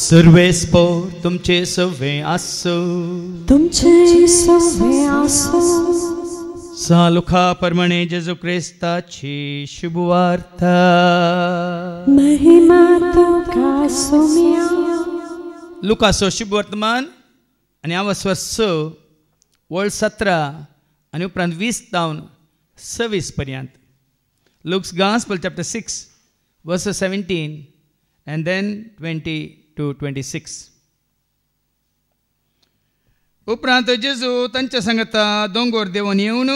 सर्वेस्पो तुमचे सवे आसो तुमचे सवे आसो सालुखा परमणे जेजू क्रिस्ताची शुभवार्ता महिमा तुका सोम्या लुकासो शुभवर्तमान आणि अवस्वर 6 वळ 17 आणि उपरांत 20 जावन 26 पर्यंत. Luke's Gospel chapter 6 verses 17 and then 20 to 26. उपरांत जेजू तांच्या सांगता दोंगोर देवून येवन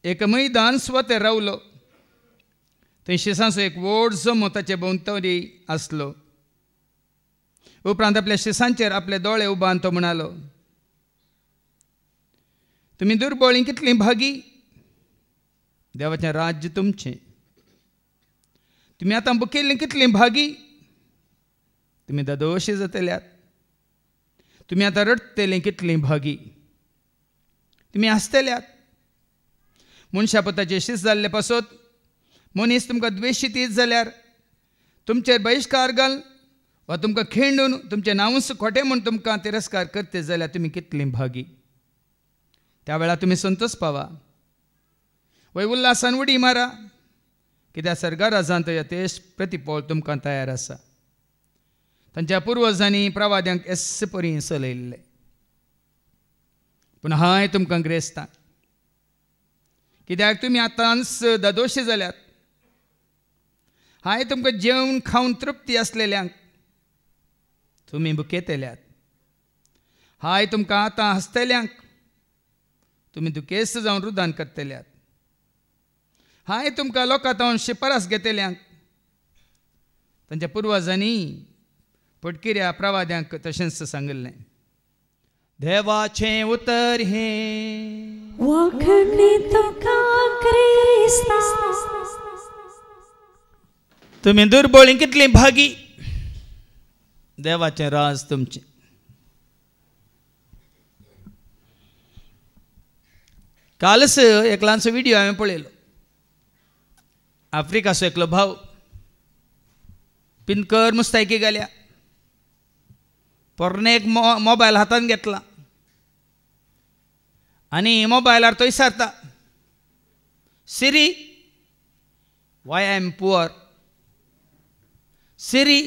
एक मैदान स्वते रावलो. थंय शिसांचो एक व्हडसो मोताचे भोंवतणी आसलो. उपरांत आपल्या शिसांचेर आपले दोळे उबारून तो म्हणालो, तुमी दुर्बळीं कितलीं भागी, देवाचें राज्य तुमचें. तुमी आतां बुकेल्लीं कितलीं भागी, तुमी दादोशी जातल्यात. तुमी आतां रडटलीं कितलीं भागी, तुमी हसतल्यात. मनशा पुताचे शीस जाल्ले पासत मनीस तुमकां द्वेशीत जाल्यार तुमचेर बहिश्कार घाल वा तुमकां खिंडून तुमचें नांवूच खोटें म्हूण तुमकां तिरस्कार करते जाल्यार तुमी कितलीं भागी. त्या वेळार तुमी संतोश पावा, वय उल्हासान उडी मारा, कित्याक सर्गा राजांत यथेश प्रतिफळ तुमकां तयार आसा. तांच्या पुर्वजांनी प्रवाद्यांक एस परी चलयल्ले, पूण हांव तुमकां ग्रेस्तां, कित्याक तुमी आतांच दादोशी जाल्यात. हांव तुमकां जेवण खावन तृप्ती आसलेल्यांक तुमी बुकेतल्यात. हांव तुमकां आतां हसतल्यांक तुमी दुखेस्त जावन रुदान करतल्यात. हांव तुमकां लोकांतावन शिफारस घेतल्यांक तांच्या पुर्वजांनी पटकिऱ्या प्रवाद्यांक तशेंच सांगलें. देवाचें उतर हें वखणी तुका क्रिस्ता. तुमी दुर्बळीं कितलीं भागी, देवाचें राज तुमचें. कालच एक ल्हानसो व्हिडिओ हांवें पळयलो. आफ्रिकाचो एकलो भाव पिनकर मुस्तायकी घाल्या, पोरणे एक मोबायल हातान घेतला आनी मोबायलार तो विचारता, Siri why I am poor, Siri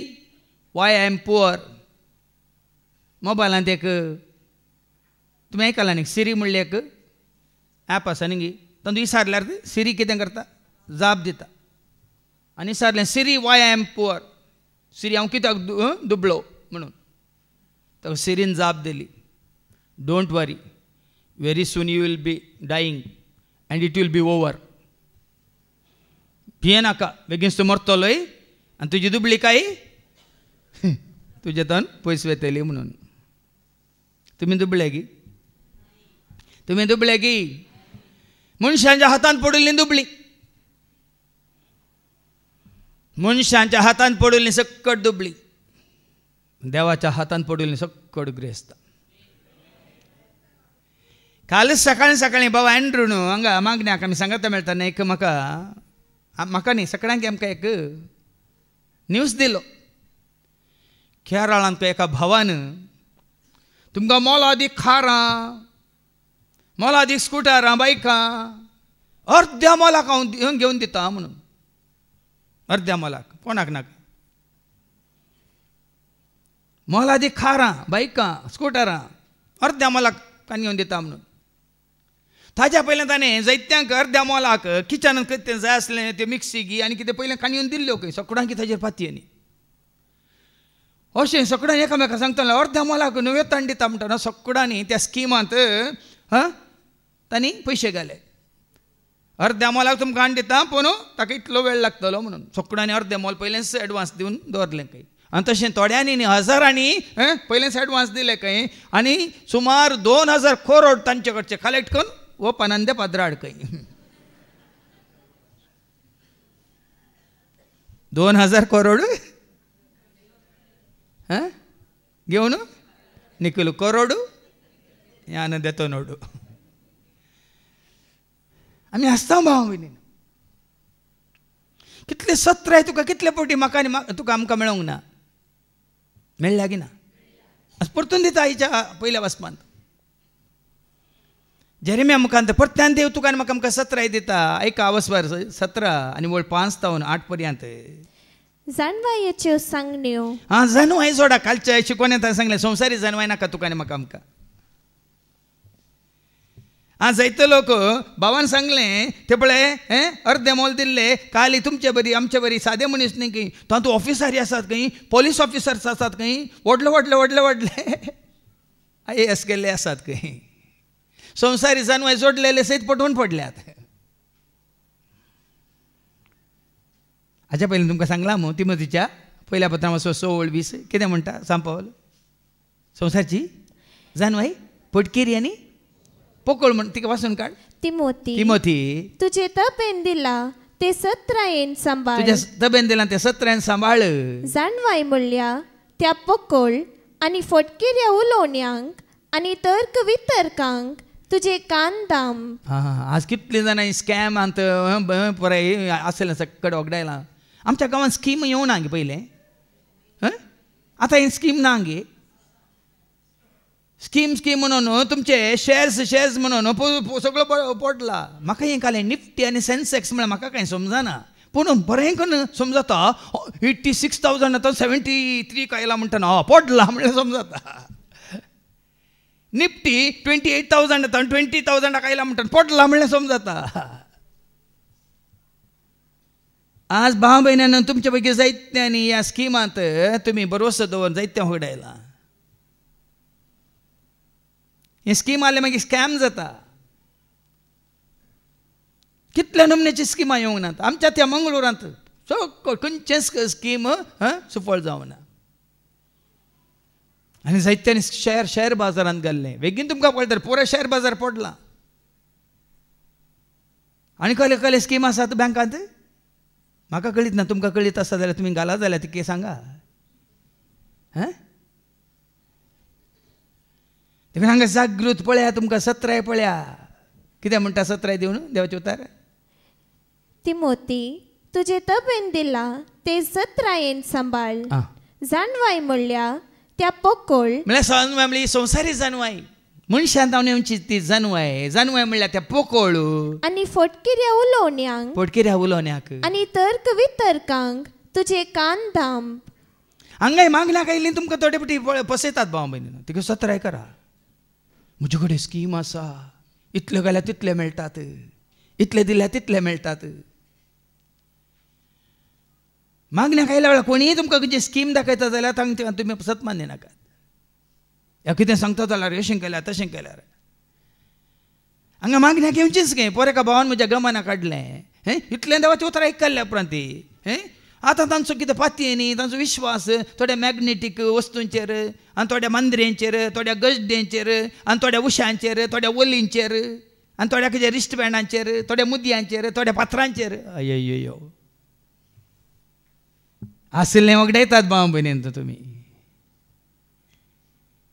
why I am poor. मोबायलांत एक तुमी आयकलां न्ही, सिरी म्हणलें एक ॲप आसा न्ही, तातूंत विचारल्यार सिरी कितें करता, जाप दिता. आनी विचारलें, Siri why I am poor, Siri हांव कित्याक दुबळो म्हणून. ताका सिरीन जाप दिली, don't worry, very soon you will be dying and it will be over. भिये नाका, बेगीन तूं मरतलोय आनी तुजी दुबळीकाय तुजे तन पयस वेतली म्हणून. तुमी दुबळे गी, तुमी दुबळे गी. मनशांच्या हातान पडिल्लीं दुबळीं, मनशांच्या हातान पडिल्लीं सकट दुबळीं, देवाच्या हातान पडिल्लीं सकट ग्रेस्त. कालच सकाळीं सकाळीं बाबा एंड्रू न्हू हांगा मागण्याक आमी सांगता मेळटा एक म्हाका न्ही सगळ्यांक आमकां एक न्यूज दिलो. केरळांत एका भावान तुमकां मोलादीक खारां, मोलादीक स्कुटरां, बायकां अर्द्या मोलाक हांव घेवन दिता म्हणून. अर्द्या मोलाक, कोणाक नाका. मोलादीक खारां, बायकां, स्कुटरां अर्द्या मोलाक घेवन दिता म्हणून. ताच्या पयलें ताणें जायत्यांक अर्द्या मोलाक किचनांत कितें जाय आसलें त्यो मिक्सी गी आनी कितें पयलें काणयोवन दिल्ल्यो खंय सगळ्यांक ताजेर पातयेनी. अशें सगळ्यांनी एकामेकाक सांगतालें अर्द्या मोलाक नव्यो ताण दिता म्हणटा. सगळ्यांनी त्या स्किमांत तांणी पयशे घाले. अर्द्या मोलाक तुमकां हाड दिता पूण ताका इतलो वेळ लागतलो म्हणून सगळ्यांनी अर्दें मोल पयलेंच एडवान्स दिवन दवरलें खंय. आनी तशें थोड्यांनी न्ही हजारांनी पयलेंच एडवान्स दिले खंय आनी सुमार 2000 करोड तांचे कडचे कलेक्ट करून वो पनांदे पदराड खंय. 2000 करोड घेवन निखिल करोड यान देतो नोडू. आमी हसता भाव भयणीन. कितले सत्र आहे तुका, कितले पोटी म्हाका तुका आमकां मेळोंक ना. मेळ्ळ्या की ना असं परतून दिता आईच्या पयल्या वचपांत जेरेम्या मुखांत परत्यान देव तुका म्हाका आमकां 17 दिता ऐका वचपार 17 आनी वळ 5 तावन 8 पर्यंत जाणवायेच्यो सांगण्यो हां जानवाय सोडा कालच्या शिकवण्यात सांगलें संवसारी जानवाय नाका तुका आनी म्हाका आमकां हां जायते लोक भावान सांगलें ते पळय अर्धे मोल दिल्ले काली तुमचे बरी आमचे बरी सादे मनीस न्ही खंय तातूंत ऑफिसरी आसात खंय पुलीस ऑफिसर्स आसात खंय व्हडले व्हडले व्हडले व्हडले IAS केल्ले आसात खंय संवसारी जानवाय जोडलेले सयत पटवून पडल्यात हाच्या पयलीं तुमकां सांगलां मू तिमोथीच्या पयल्या पत्रां 16:20 कितें म्हणटा सांग पावल संवसारची जानवाय पटकेरी आनी पोकळ म्हण तिका वाचून काड तिमोथी तुजे तबेन दिला ते 17 सांबाळ तुज्या तबेन दिला ते 17 सांबाळ जानवाय म्हणल्या त्या पोकळ आनी फटकेऱ्या उलोवण्यांक आनी तर्क वितर्कांक तुजे कान दाम आज कितले जाणां स्कॅम आंत पळय आसलें सकट वगडायलां आमच्या गांवांत स्कीम येवना गे पयलें आतां ही स्कीम ना गे स्कीम म्हणून तुमचे शेअर्स म्हणून सगळो पडला म्हाका हें कालें निफ्टी आनी सेन्सेक्स म्हळ्यार म्हाका कांय समजना पूण बरें करून समजता 86,000 आतां 73 कायला म्हणटा पडला म्हणल्यार समजता निफ्टी 28,000 आतां 20,000 कायला म्हणटा पडला म्हणल्यार समजता आज भाव भयणान तुमचे पैकी जायत्यांनी ह्या स्किमांत तुमी भरवसो दवरून जायत्या वगडायला ही स्कीम आले मागीर स्कॅम जाता कितल्या नमन्याची स्किमां येवंक नात आमच्या त्या मंगळुरांत खंयचेच स्कीम सुफळ जावना आनी जायत्यांनी शेअर बाजारांत घाल्ले बेगीन तुमकां कळटा पुरो शेअर बाजार पडला आनी कसले स्कीम आसात बँकांत म्हाका कळीत ना तुमकां कळीत आसा जाल्यार तुमी घाला जाल्यार ती सांगा तुम्ही हांगा जागृत पळया तुमकां 17 पळया कितें म्हणटा 17 दिवन देवाचे उतार तिमोथी तुजे तबेन दिला ते 17 सांबाळ जानवाय म्हणल्या त्या पोकळ म्हळ्यार जानवाय म्हणली संवसारी जानवाय मनशांत येवची ती जानवाय म्हणल्यार त्या पोकळ आनी फटकेऱ्या उलोवण्यांक आनी तर्क वितर्कांक तुजे कान दाम हांगाय मागण्याक आयली तुमकां थोडे पटी पसयतात भाव भयणीनो तिका 17 करा म्हजे कडेन स्कीम आसा इतले गेल्यार तितले मेळटात इतले दिल्यार तितले मेळटात मागण्याक आयल्या वेळार कोणीय तुमकां खंयची स्कीम दाखयता जाल्यार तांकां तुमी सतमान दिनाकात ह्या कितें सांगता जाल्यार अशें केल्यार तशें केल्यार हांगा मागण्याक येवचीच गे पोरे एका भावान म्हज्या गमना काडलें इतलें देवाचें उतर आयकल्ल्या उपरांत आतां तांचो कितें पातये न्ही तांचो विश्वास थोड्या मॅग्नेटीक वस्तूंचेर आनी थोड्या मंदिरांचेर थोड्या गजड्यांचेर आनी थोड्या उशांचेर थोड्या वलींचेर आनी थोड्या खंयच्या रिस्ट बँडांचेर थोड्या मुदयांचेर थोड्या पात्रांचेर अय्यो आसलें वगडायतात भाव भयणीन तुमी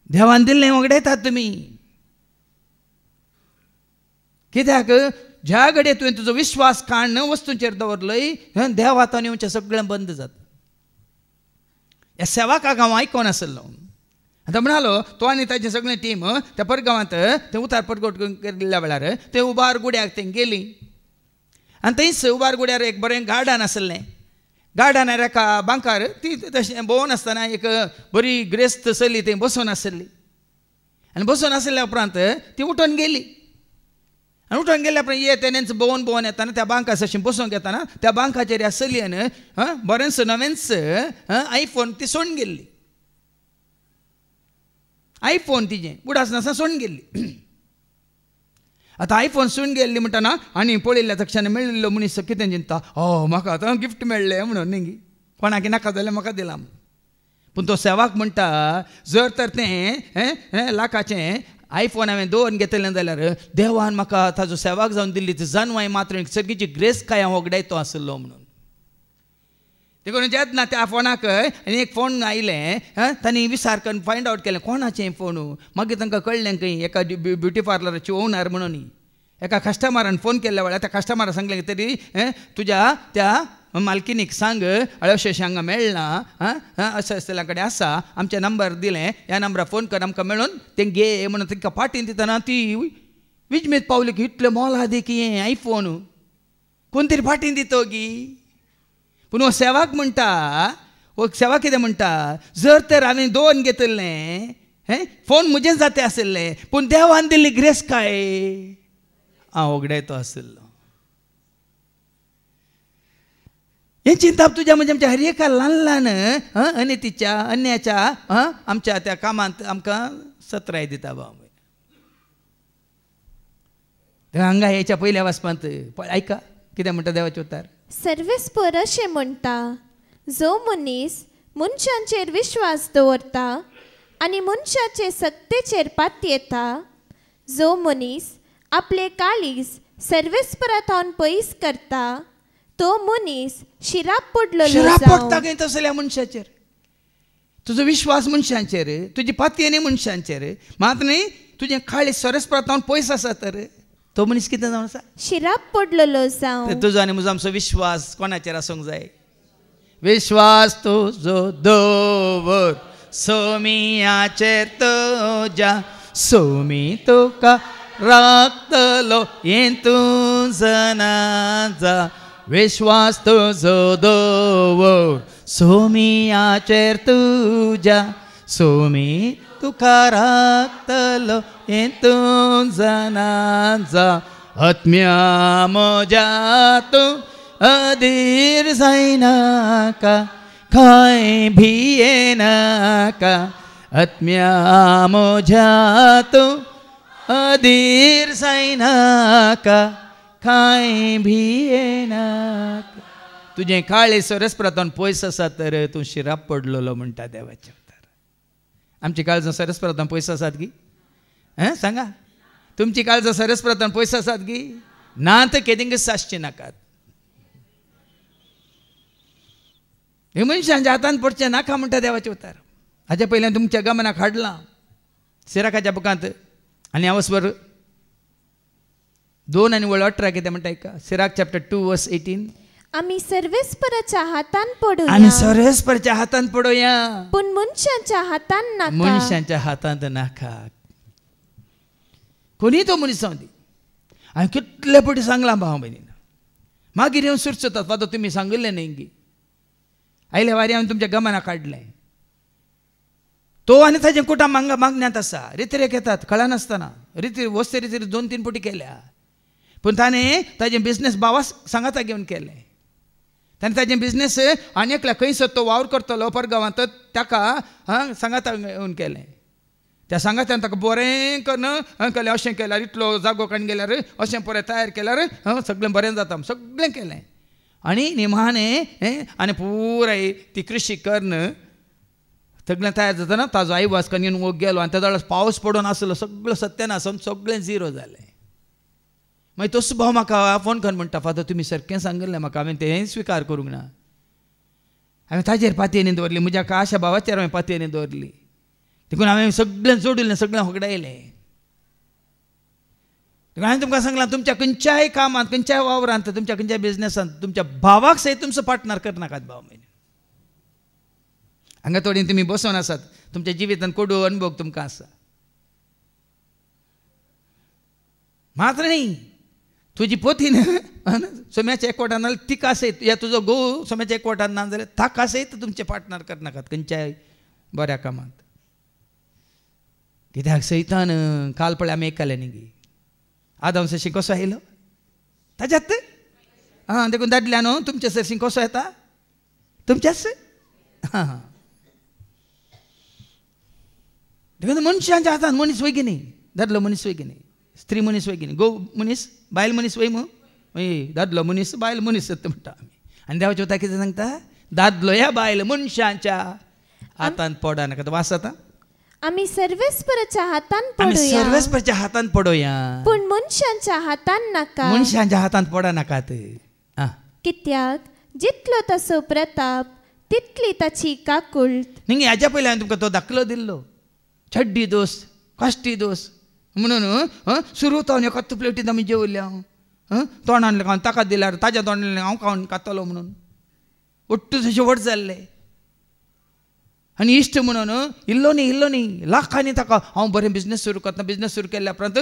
देवान दिल्लें वगडायतात तुमी कित्याक ज्या घडये तुवें तुजो विश्वास काण वस्तूंचेर दवरलय देव आतां येवचें सगळें बंद जाता ह्या सेवाकाक हांव आयकोन नासलो आतां म्हणालो तो आनी ताचें सगळें टीम त्या परगांवांत थंय उतार परगट केल्ल्या वेळार थंय उबार गुड्याक थंय गेलीं आनी थंयच उबार गुड्यार एक बरें गार्डन आसलें गार्डनार एका बांकार ती तशें भोंवून आसतना एक बरी ग्रेस्त चली थंय बसून आसली आनी बसून आसल्या उपरांत ती उठून गेली आनी उठून गेल्या उपरांत तेणेंच भोंवून येताना त्या बांकास अशें बसूंक येताना त्या बांकाचेर ह्या चलयेन बरेंच नवेंच आयफोन ती सोडून गेल्ली आयफोन तिजें उडासनासा सोडून गेल्ली आतां आयफोन सोडून गेल्ली म्हणटना आनी पळयल्ल्या तक्षण मेळिल्लो मनीस कितें चिंता म्हाका आतां गिफ्ट मेळ्ळें म्हणून न्ही कोणाक नाका जाल्यार म्हाका दिलां पूण तो सेवाक म्हणटा जर तर तें लाखाचें आयफोन हांवें दवरून घेतलें जाल्यार देवान म्हाका ताजो सेवाक जावन दिल्ली ती जानवाय मात्र सगळीची ग्रेस काय हांव वगडायतो आसलो म्हणून देखून जेत ना त्या फोनाक आनी एक फोन आयलें तांणी विचार करून फायंड आवट केलें कोणाचें फोन मागीर तांकां कळ्ळें खंय एका ब्युटी पार्लराची ओनर म्हणून एका कस्टमरान फोन केल्ल्या वेळार त्या कस्टमरान सांगलें तरी तुज्या त्या मालकीनीक सांग अळशेशें हांगा मेळना अशें असल्या कडेन आसा आमचे नंबर दिले ह्या नंबरार फोन कर आमकां मेळून तें घे म्हणून तांकां पाटीन दितना ती विजमेत पावली की इतले मोला दी की हें आयफोन कोण तरी फाटीन दितो गी पूण हो सेवाक म्हणटा हो सेवा कितें म्हणटा जर तर हांवें 2 घेतले फोन म्हजें जाते आशिल्ले पूण देवान दिल्ली ग्रेस काय हांव वगडायतो आशिल्लो हे चिंता तुज्या म्हणजे आमच्या हर एका ल्हान ल्हान अनितीच्या अन्याच्या आमच्या त्या कामांत आमकां सत्राय दिता भाव हांगा हेच्या पयल्या वाचपांत आयका कितें म्हणटा देवाचें उतार सर्वेस्पर अशें म्हणटा जो मनीस मनशांचेर विश्वास दवरता आनी मनशाचे सक्तेचेर पातयेता जो मनीस आपले काळीज सर्वेस्परांतल्यान पयस करता तो मनीस शिराप पडलेलो पडटा खंय तसल्या मनशाचेर तुजो विश्वास मनशांचेर तुजी पातये न्ही मनशांचेर मात न्ही तुजें काळीज सर्वेस्परांतल्यान पयस आसा तर तो मनीस कितें जावन आसा शिराप पडलेलो जावं तुजो आनी म्हजो आमचो विश्वास कोणाचेर आसूंक जाय विश्वास तुजो दवर सोमियाचेर तुज्या सोमी तुका राखतलो हें तूं जाणा जा विश्वास तुजो दवर सोमियाचेर तुज्या सोमी तुका राखतलो हें तूं जाणा जा आत्म्या म्हज्या तूं अधीर जायनाका कांय भियेनाका आत्म्या म्हज्या तूं अधीर जायनाका कांय भियेनाका तुजें काळें सरस्परांतल्यान पयस आसा तर तूं शिराप पडलेलो म्हणटा देवाचें उतार आमची काळजां सरस्परांतल्यान पयस आसात गी सांगा तुमची काळजां सरस्परांतल्यान पयस आसात गी ना तर केदिंग सासची नाकात हे मनशांच्या हातान पडचें नाका म्हणटा देवाचें उतार हाच्या पयल्यान तुमच्या गमनाक हाडलां सिराकाच्या बुकांत आनी हांव स्वर 2 आनी 18 कितें म्हणटा एका सिराक चॅप्टर 2 वर्स 18 आमी सर्वेस्पराच्या हातान पडूया आमी सर्वेस्पराच्या हातान पडोया पूण मनशांच्या हातान नाका मनशांच्या हातांत नाका कोणी तो मनीस जावं दी हांवें कितले फावटी सांगलां भाव भयणीन मागीर येवन सुरसतात फादर तुमी सांगिल्लें न्ही गी आयले वारी हांवें तुमच्या गमनाक हाडलें तो आनी ताजें कुटां मागण्यांत आसा रितीरेक येतात कळनासतना वस्ते रितीर 2-3 फावटी केल्या पूण ताणें ताजें बिझनेस भावा सांगाता घेवन केलें ताणें ताजें बिझनेस आनी एकल्या खंयसर तो वावर करतलो परगांवांत ताका सांगाता घेवन केलें त्या सांगात्यान ताका बरें केलें अशें केल्यार इतलो जागो काडून गेल्यार अशें पळय तयार केल्यार सगळें बरें जाता सगळें केलें आनी निमाणें आनी पुराय ती कृशी कर्ण सगळें तयार जातना ताजो आई वास्कन घेवन वोग गेलो आनी त्या पावस पडून आसलो सगळें सत्यानासन सगळें झिरो जालें मागीर तसो भाव म्हाका फोन करून म्हणटा फादर तुमी सारकें सांगिल्लें म्हाका हांवें तें स्विकार करूंक ना हांवें ताजेर पातयेनी दवरली म्हज्या आशा भावाचेर हांवें पातयेनी दवरली देखून हांवें सगळें जोडिल्लें सगळें होगडायलें हांवें तुमकां सांगलां तुमच्या खंयच्याय कामांत खंयच्याय वावरांत तुमच्या खंयच्याय बिझनेसांत तुमच्या भावाक सयत तुमचो पार्टनर करनाकात भाव म्हण हांगा थोडी तुमी बसून आसात तुमच्या जिवितांत कोडू अनुभव तुमकां आसा मात्र न्ही तुजी पोतीन सोम्याच्या एकवटान नाल्यार तिका सयत या तुजो घोव सोम्याच्या एकवटान ना जाल्यार ताका सयत तुमचे पार्टनर करनाकात खंयच्याय बऱ्या कामांत कित्याक सैतान काल पळय आमी आयकलें न्ही गी आदम सरशी कसो आयलो ताच्यात देखून दादल्या न्हू तुमचे सरशी कसो येता तुमच्याच देखून मनशांच्या हातान मनीस वय न्ही दादलो मनीस वय न्ही स्त्री मनीस वय न्ही घोव मनीस बायल मनीस वय दादलो मनीस बायल मनीस म्हणटा आमी आनी देवाच्या उतार कितें सांगता दादलो ह्या बायल मनशांच्या हातान पडा नाका वास जाता आमी सर्वेस्पराच्या हातान आमी पडूया सर्वेस्पराच्या हातान पडोया पूण मनशांच्या हातान नाका मनशांच्या हातान पडा नाकात कित्याक जितलो ताचो प्रताप तितली ताची काकुळट न्ही हाच्या पयलीं हांवें तुमकां तो दाखलो दिल्लो छड्डी दोस काश्टी दोस म्हणून सुरू तो एका प्लेटींत आमी जेवल्ले हांव तोंडान हांव ताका दिल्यार ताज्या तोंडान हांव खावन खातलो म्हणून ಒಟ್ಟು शेवट जाल्ले आनी इश्ट म्हणून इल्लो न्ही लाखांनी ताका हांव बरें बिजनेस सुरू करता बिजनेस सुरू केल्ल्या उपरांत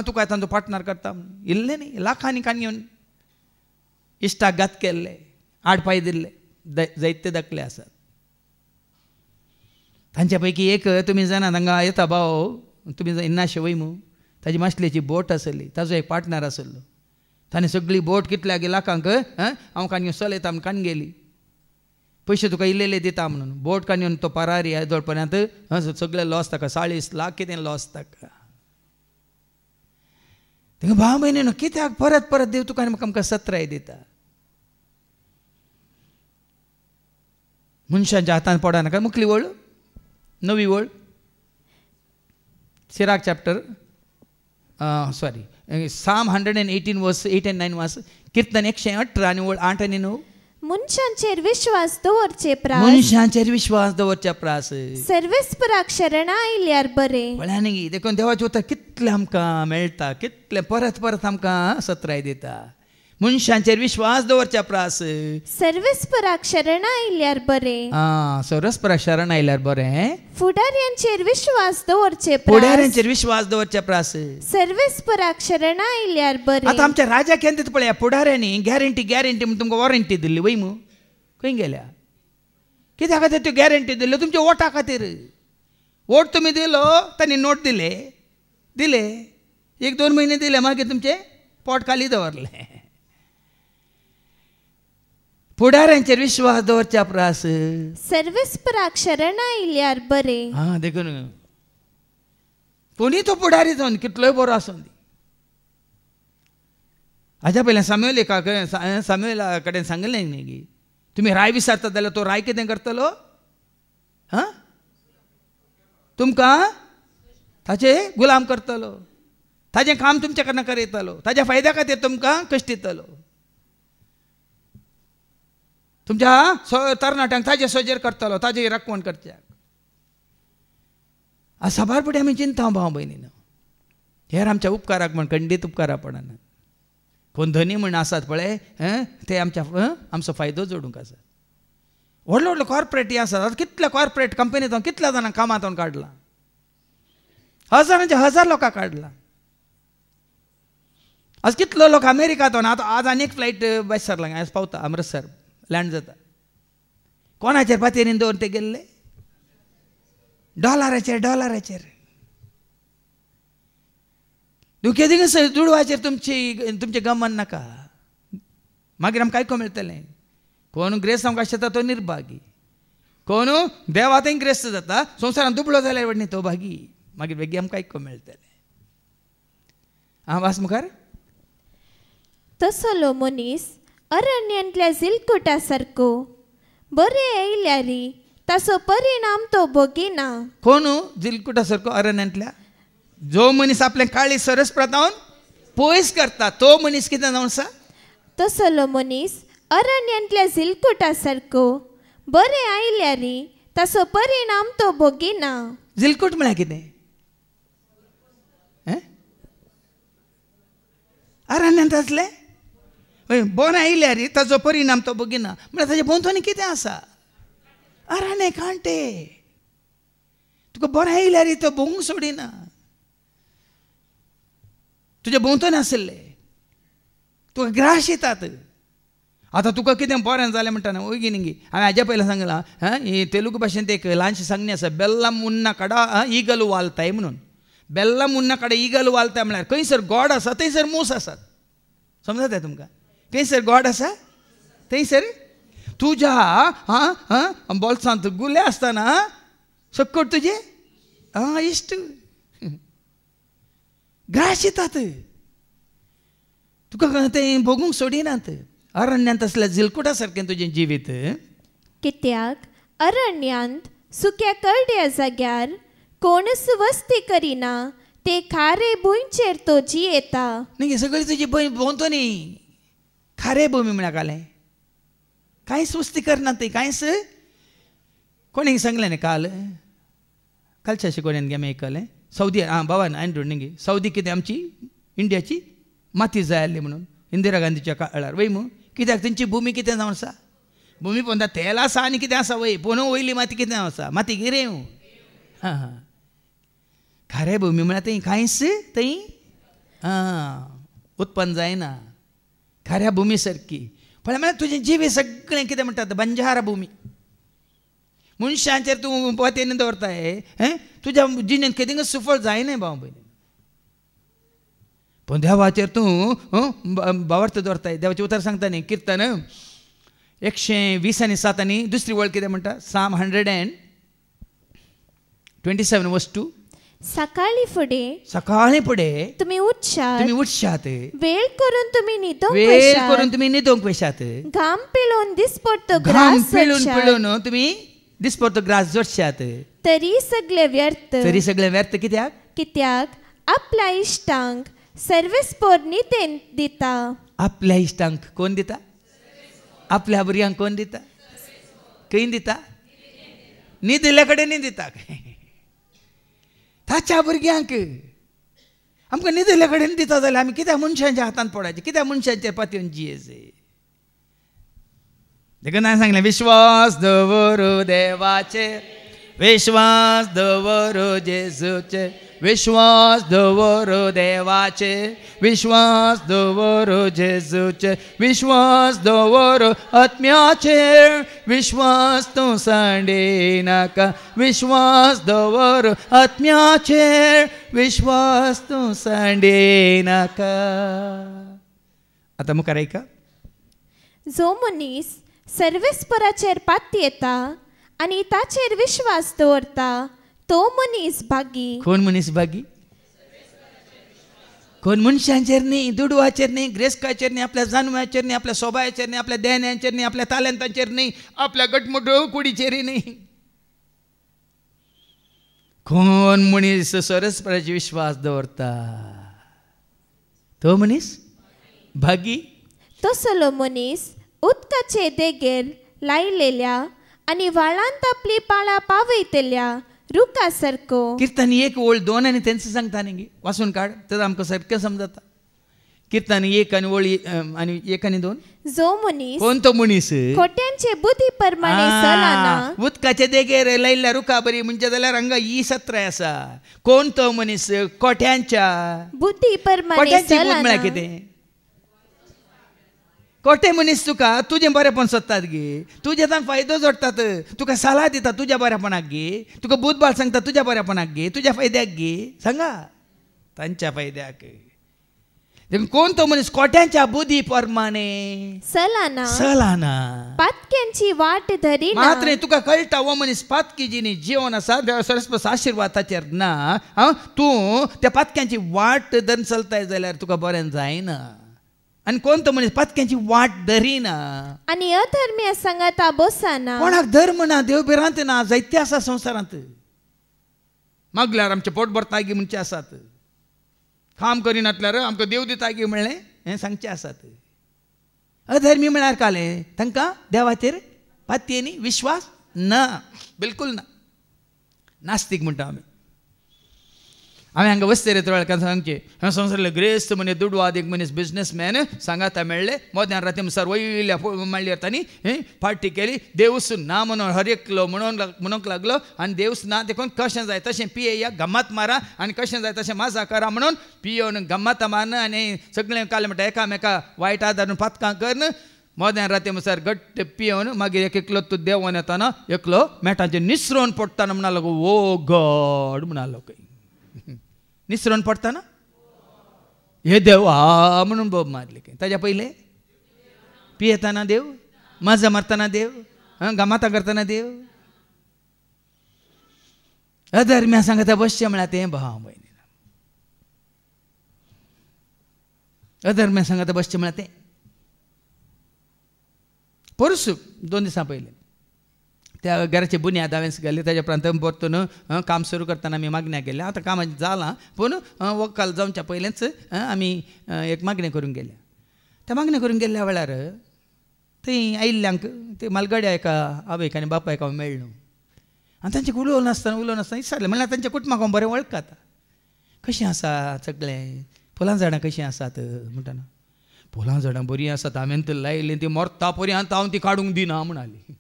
तुका येता तूं पार्टनर करता इल्लें न्ही लाखांनी काणयोन इश्टाक घात केल्ले आडपाय दिल्ले जायते दाखले आसात तांच्या पैकी एक तुमी जाणा हांगा येता भाव तुमी इन्नाशे वयमू ताजी माशलेची बोट आसली ताजो एक पार्टनर आसलो ताणें सगळी बोट कितल्या लाखांक हांव काणयो चलयता म्हूण काण गेली पयशे तुका इल्लेले दिता म्हणून बोट काणयोन तो परारी जवळ पर्यंत सगळे लॉस ताका 40 लाख कितें लॉस ताका तेका भाव भयणीनो कित्याक परत परत देव तुका आमकां सत्राय दिता मनशांच्या हातान पडा नाका मुखली वळ नवी वळ सिराक चॅप्टर साम 118 वर्स 8 and 9 वास कीर्तन 118 आनी वळ 8 आनी 9 मनशांचेर विश्वास दवरचे प्रास मनशांचेर विश्वास दवरचे प्रास सर्वेस्पराक शरण आयल्यार बरें म्हळ्यार देखून देवाचें उतर कितलें आमकां मेळटा कितलें परत परत आमकां सत्राय दिता मनशांचेर विश्वास दवरचे प्रास सर्वेस्पराक शरण आयल्यार बरें सर्वेस्पराक शरण आयल्यार बरें फुडाऱ्यांचेर विश्वास दवरचे फुडाऱ्यांचेर विश्वास दवरचे प्रास सर्वेस्पराक शरण आयल्यार बरें आतां आमच्या राजा केन्ना पळया फुडाऱ्यांनी गॅरंटी म्हणून तुमकां वॉरंटी दिल्ली वयमू खंय गेल्या कित्या खातीर त्यो गॅरंटी दिल्ल्यो तुमच्या वोटा खातीर वोट तुमी दिलो तांणी नोट दिले 1-2 म्हयने दिले मागीर तुमचे पोट खाली दवरले फुडाऱ्यांचेर विश्वास दवरच्या प्रास सर्वेस्पराक शरण आयल्यार बरें देखून कोणी तो फुडारी जावन कितलोय बरो आसूं हाज्या पयलें सामुएला कडेन सांगलें न्ही तुमी राय विचारता जाल्यार तो राय कितें करतलो तुमकां ताचे गुलाम करतलो ताजें काम तुमच्या कडल्यान करयतलो ताज्या फायद्या खातीर तुमकां कश्ट दितलो तुमच्या तरणाट्यांक ताजे सोजेर करतलो ताजे राखवण करच्याक साबार फुडें आमी चिंता भाव भयणीनो हेर आमच्या उपकाराक म्हण खंडीत उपकारा पडनात कोण धनी म्हण आसात पळय ते आमचो फायदो जोडूंक आसात व्हडले व्हडले कॉर्पोरेटी आसात कितल्या कॉर्पोरेट कंपनींत कितल्या जाणांक कामांत काडला हजार लोकांक काडला आज कितलो लोक अमेरिकांत आतां आज आनी एक फ्लायट बेसरला आज पावता अमृतसर लँड जाता कोणाचेर पातेरीन दवरून ते गेल्ले डॉलराचेर दुखे दिवस दुडवाचेर तुमचे गमन नाका मागीर आमकां आयको मेळटलें कोण ग्रेस्त आमकां आसता तो निर्भागी कोण देवातय ग्रेस्त जाता संवसारान दुबळो जाल्यार व्हडली तो भागी मागीर बेगी आमकां आयको मेळटलें वास मुखार तसलो मनीस अरण्यांतल्या जिलकुटा सारको बरें येयल्यारी ताचो परिणाम तो भोगिना कोण जिलकुटा सारको अरण्यांतल्या जो मनीस आपले काळी सरस प्रतावन पयस करता तो मनीस कितें जावन आसा तसलो मनीस अरण्यांतल्या जिलकुटा सारको बरें आयल्यारी ताचो परिणाम तो भोगिना जिलकूट म्हळ्यार कितें अरण्यांत आसलें बरें आयल्यार ताचो परिणाम तो भोगिना म्हळ्यार ताचे भोंवतणी कितें आसा अरण्य कांटे तुका बरें आयल्यार तो भोंवूंक सोडिना तुजे भोंवतणी आसले तुका ग्रास येतात आतां तुका कितें बरें जालें म्हणटा ओगी निंगी हांवें हाज्या पयलीं सांगलां ही तेलुगू भाशेंत एक ल्हानशी सांगणी आसा बेल्लाम उन्ना काडा ईगल वालताय म्हणून बेल्लाम उन्ना काडा ईगल वालताय म्हळ्यार खंयसर गॉड आसा थंयसर मूस आसात समजता तुमकां थंयसर गॉड आसा थंयसर तुज्या बोल्सांत गुले आसतना सकट तुजे इश्ट ग्रास येतात तुका तें भोगूंक सोडिनात अरण्यांत असल्या जिलकुटा सारकें तुजें जिवीत कित्याक अरण्यांत सुक्या करड्या जाग्यार कोणूच वस्ती करिना ते खारे भुंयचेर तो जियेता न्ही सगळी तुजी भोंवतणी खारे भुमी म्हळ्यार कालें कांयच वस्ती करना ती कांयच कोणी सांगलें न्ही कालच्या शिकवण्यान आमी आयकलें सौदी बाबान हांवें न्ही सौदी कितें आमची इंडियाची माती जाय आसली म्हणून इंदिरा गांधीच्या काळार वय कित्याक तेंची भुमी कितें जावन आसा भूमी पोंदा तेल आसा आनी कितें आसा वय पोंदू वयली माती कितें आसा माती गिरेव हां हां खरें भुमी म्हळ्यार थंय कांयच थंय उत्पन्न जायना खऱ्या भुमी सारकी म्हळ्यार तुजें जिवी सगळें कितें म्हणटात बंजारा भुमी मनशांचेर तूं पोतेन दवरताय तुज्या जिणेंत केदींच सुफळ जायना भाव भयणी पूण देवाचेर तूं भावार्थ दवरताय देवाचें उतर सांगता न्ही किर्तन 120:7 दुसरी वळ कितें म्हणटा Psalm 127:2 सकाळी फुडें तुम्ही उठशात वेळ करून तुम्ही न्हिदोंक वेशात घाम पिळून दिसपडतो तुम्ही दिसपडतो ग्रास जोडशात तरी सगळे व्यर्थ कित्याक आपल्या इश्टांक सर्वेस्पोर नितेन दिता आपल्या इश्टांक कोण दिता आपल्या भुरग्यांक कोण दिता खंय दिता न्हिदिल्ल्या कडेन न्ही दिता ताच्या भुरग्यांक आमकां न्हिदिल्ल्या कडेन दिता जाल्यार आमी कित्याक मनशांच्या हातांत पडायचे कित्याक मनशांचेर पातयेवन जियेचे देखून हांवें सांगलें विश्वास दवरो देवाचेर विश्वास दवरो जेजूचेर विश्वास दवरो देवाचेर विश्वास दवरो जेजूचेर विश्वास दवरो आत्म्याचेर विश्वास तूं सांडेनाका विश्वास दवरो आत्म्याचेर विश्वास तूं सांडेनाका आतां मुखार आयका जो मनीस सर्वेस्पराचेर पात येता आनी ताचेर विश्वास दवरता तो मनीस भागी कोण मनीस भागी कोण मनशांचेर न्ही दुडवाचेर न्ही ग्रेस्काचेर न्ही आपल्या जानव्याचेर न्ही आपल्या सोबायाचेर न्ही आपल्या देण्यांचेर न्ही आपल्या तालंतांचेर न्ही आपल्या गटमुट कुडीचेर न्ही कोण मनीस सरस्पराचेर विश्वास दवरता तो मनीस भागी तसलो मनीस उदकाचे देगेर लायलेल्या आनी व्हाळांत आपली पाळां पावयतल्या रुखा सारको किर्तन 1 ओळ 2 आनी तेंच सांगता न्ही वाचून काड तर आमकां सारकें समजता किर्तन 1 आनी ओळी आनी 1 आनी 2 जो मनीस कोण तो मनीस खोट्यांचे बुद्धी प्रमाणे चलना उदकाचे देगेर लायल्ल्या रुखा बरी म्हणजे जाल्यार हांगा ही सत्र आसा कोण तो मनीस कोट्यांच्या बुद्धी प्रमाणे चलना म्हळ्यार कितें कोटे मनीस तुका तुजें बरेंपण सोदतात गे तुजे तांकां फायदो जोडटात तुका सल्ला दिता तुज्या बऱ्यापणाक गे तुका बुधबाल सांगता तुज्या बऱ्यापणाक गे तुज्या फायद्याक गे सांगा तांच्या फायद्याक कोण तो मनीस कोट्यांच्या बुद्धी प्रमाणे चलना पातक्यांची वाट धरिना मात्र तुका कळटा हो मनीस पातकी जिणी जीवन आसा सरस्वती आशिर्वाद ताचेर ना तूं त्या पातक्यांची वाट धरून चलताय जाल्यार तुका बरें जायना आनी कोण तो मनीस पातक्यांची वाट धरिना आनी अधर्म्या सांगाता बसना कोणाक धर्म ना देव बिरांत ना जायते आसा संवसारांत मागल्यार आमचें पोट भरता गी म्हणचे आसात काम करिनातल्यार आमकां देव दिता गी म्हणलें हें सांगचें आसात अधर्मी म्हळ्यार कालें तांकां देवाचेर पातयेनी विश्वास ना बिलकूल ना नास्तीक म्हणटा आमी हांगा वस्तेर येता सांगचे हांगा संवसारांतले ग्रेस्त मनीस दुडवाद एक मनीस बिझनेसमॅन सांगाता मेळ्ळे मोद्यान राती म्हणसर वयल्या मांडयेर तांणी पार्टी केली देवूच ना म्हणून हर एकलो म्हणूंक लागलो आनी देवूच ना देखून कशें जाय तशें पियेया गम्मत मारा आनी कशें जाय तशें माजा करा म्हणून पियोन गम्मत मारन आनी सगळें काल म्हणटा एकामेका वायट आदारून पातकां करन मोद्यान राती म्हणसर गट्ट पियोन मागीर एक एकलो तूं देंवन येताना एकलो मेटाचेर निसरोवन पडटाना म्हणलो ओ गॉड म्हणलो खंय निसरोवन पडटाना हे देव हा म्हणून बोब मारले खंय ताच्या पयलें पियेताना देव मजा मारतना देव गमाता करतना देव अधर्म्या सांगता बसचें म्हळ्यार तें भाव भयणी अधर्म्या सांगता बसचें म्हळ्यार तें परसू 2 दिसां पयलीं त्या घराची बुन्याद हांवें घाली ताच्या उपरांत परतून काम सुरू करतना आमी मागण्या गेल्या आतां काम जालां पूण वकाल जावच्या पयलेंच आमी एक मागणी करूंक गेल्या त्या मागणी करूंक गेल्ल्या वेळार थंय आयिल्ल्यांक ते मालगाड्या एका आवयक आनी बापायक हांव मेळ्ळो आनी तांचे उलोवं नासतना विचारलें म्हणल्यार तांच्या कुटुंबाक हांव बरें वळखता कशें आसा सगळें फुलां झाडां कशीं आसात म्हणटाना फुलां झाडां बरीं आसात हांवें तर लायलीं ती मरता पर्यंत हांव ती काडूंक दिना म्हणाली.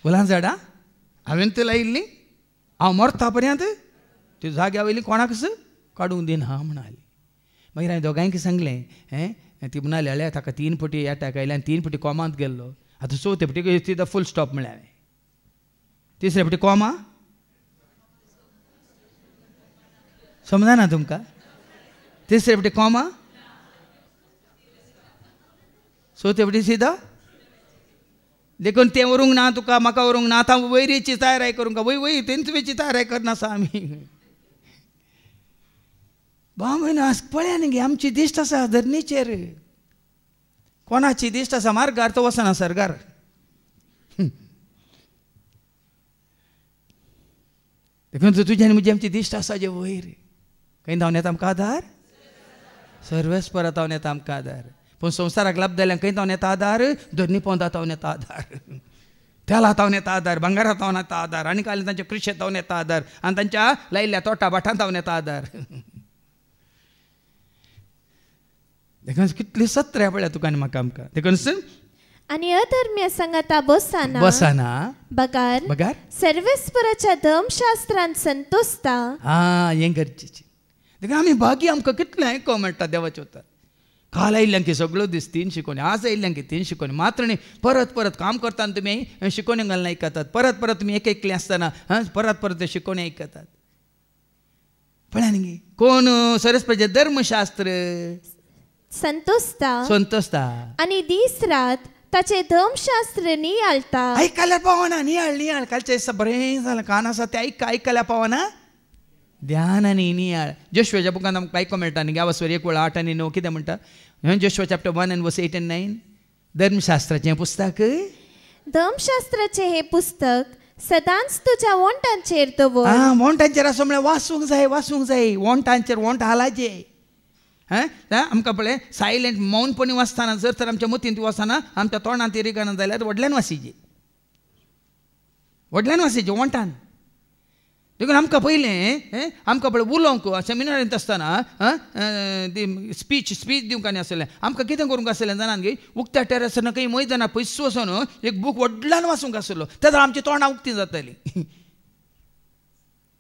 फुलां झाडां हांवें तर लायिल्लीं हांव मरता पर्यंत ती जाग्या वयली कोणाकच काडूंक दिना म्हणाली. मागीर हांवें दोगांयक सांगलें ती म्हणाली हळ्या ताका 3 फावटी एटॅक आयले आनी 3 फावटी कोमांत गेल्लो. आतां 4थ्या फावटी तिथं फूल स्टॉप म्हळें हांवें. 3ऱ्या फावटी कोमा समजना तुमकां. 3ऱ्या फावटी कोमा 4थ्या फावटी सिदा देखून तें व्हरूंक ना तुका म्हाका व्हरूंक ना. आतां वयरीची तयारी करूंक वय तेंचवेची तयारी करनासा आमी. बामण पळया न्ही गे आमची दिश्ट आसा धरणीचेर. कोणाची दिश्ट आसा मार्गार तो वचना सरगार. देखून तुज्या आनी म्हजी आमची दिश्ट आसा जे वयर खंय धांवन येता आमकां आदार. सर्वेस्परा धांवन येता आमकां आदार. पूण संवसाराक लाभ जाल्यांक खंय धांवन येता आदार. धरणी पोंदा धांवन येता आदार. तेला धांवन येता आदार. भांगारा धांवन येता आदार. आनी काल तांच्या कृशेत धांवन येता आदार. आनी तांच्या लायिल्ल्या तोटा भाटांत धांवन येता आदार. देखून कितली सत्र्या पळया तुका आनी म्हाका आमकां. देखून आणि अधर्म्य संगता बसाना बगार सर्वेस्पराच्या धर्मशास्त्रांत संतोसता. हें गरजेचें. देखून आमी भागी आमकां कितलें आयको मेळटा देवाच्या उतर. काल आयिल्ल्यांकी सगळो दीस 3 शिकोवणी. आज आयिल्ल्यांकी 3 शिकोवणी. मात्र न्ही परत परत काम करतना तुमी शिकोवणी घालून आयकतात. परत परत तुमी एक एकले आसतना परत परत ते शिकोवणी आयकतात. पळया न्ही कोण सर्वेस्पराचें धर्मशास्त्र संतोसता आणि दीस रात ताचे धर्मशास्त्र नियाळटा. आयकल्यार पावना. नियाळ कालचें दिसा बरें जालें. कान आसा तें आयकल्यार पावना. ध्यान आनी नियाळ. जोशुआच्या बुकांत आमकां आयको मेळटा न्ही. गांवास्वर 1:8 आनी 9 कितें म्हणटा. जोशुआ चॅप्टर 1:8 धर्मशास्त्राचें पुस्तक. धर्मशास्त्राचें हें पुस्तक सदांच तुज्या वोंटांचेर दवर. वोंटांचेर आसूं म्हळ्यार वाचूंक जाय. वोंटांचेर वोंट हालाचे. आमकां पळय सायलेंट मौनपणी वाचतना जर तर आमच्या मतीन ती वचना आमच्या तोंडांत ती रिगाना जाल्यार व्हडल्यान वाचिची. वोंटान. देखून आमकां पयलें आमकां पळय उलोवंक सेमिनारींत आसतना स्पीच दिवंक आनी आसलें. आमकां कितें करूंक आसलें जाणात गे. उक्त्या टेरेसार खंय मैदानार पयस वचून एक बूक व्हडल्यान वाचूंक आसलो. तेन्ना आमची तोंडां उक्तीं जातालीं.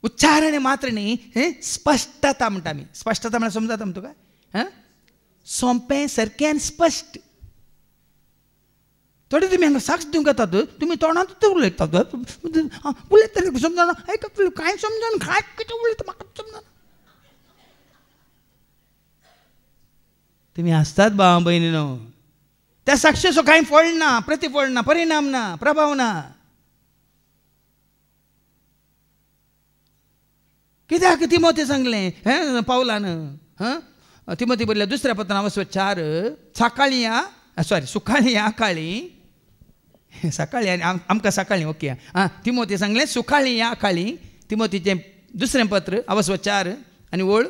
उच्चार आनी मात्र न्ही स्पश्टता म्हणटा आमी. स्पश्टता म्हळ्यार समजता तुका. सोंपें सारकें आनी स्पश्ट. थोडे तुमी हांगा साक्ष दिवंक येतात. तुमी तोंडांत उलयतात. उलयता समजना. कांय समजना. कांय कितें उलयता म्हाका समजना. तुमी आसतात भाव भयणीनो. त्या साक्षेचो कांय फळ ना. प्रतिफळ ना. परिणाम ना. प्रभाव ना. कित्याक तिमोथी सांगलें पावलान. तिमोथी बरयल्या 2ऱ्या पत्रांत 4 सकाळीं सुकाळीं आकाळी. सकाळीं आनी आमकां सकाळीं ओके. तिमोथी सांगलें सुकाळीं आकाळी. तिमोथीचें 2ऱ्या पत्र 4 आनी वळ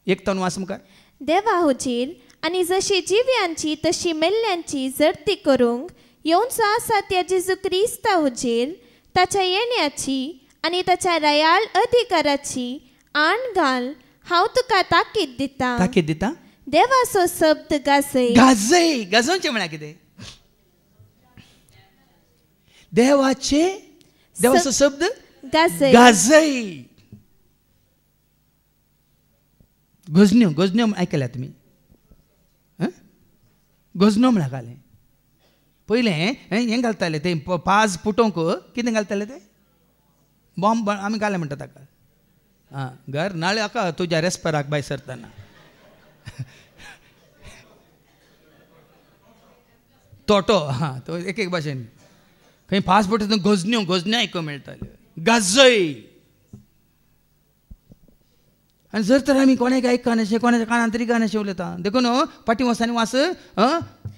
1 वाच मुखार. देवा हुजीर आनी जशी जिव्यांची तशी मेल्ल्यांची जडती करूंक येवचो आसा त्या जेजू क्रिस्ता हुजीर ताच्या येण्याची आनी ताच्या रयाळ अधिकाराची आण घाल हांव तुका ताकीद दिता. देवाचो शब्द गाजय. गाजोवचें म्हळ्यार कितें. देवाचो शब्द गाजय. गोजन्यो आयकल्या तुमी. गोजनो म्हळ्यार घालें. पयलें हें घालताले तें पाज फुटोवंक कितें घालताले ते बॉम्ब आमी घाले म्हणटा ताका. घर नाळे हाका तुज्या रेस्पराक भायर सरतना. तोटो तो एक भाशेन खंय पास फुटता गोजन्यो आयको मेळटाल्यो. गाजय. आनी जर तर आमी कोणाक आयकनाशें कोणाच्या कानांत तरी गानाशें उलयता. देखून फाटीं वचून वाच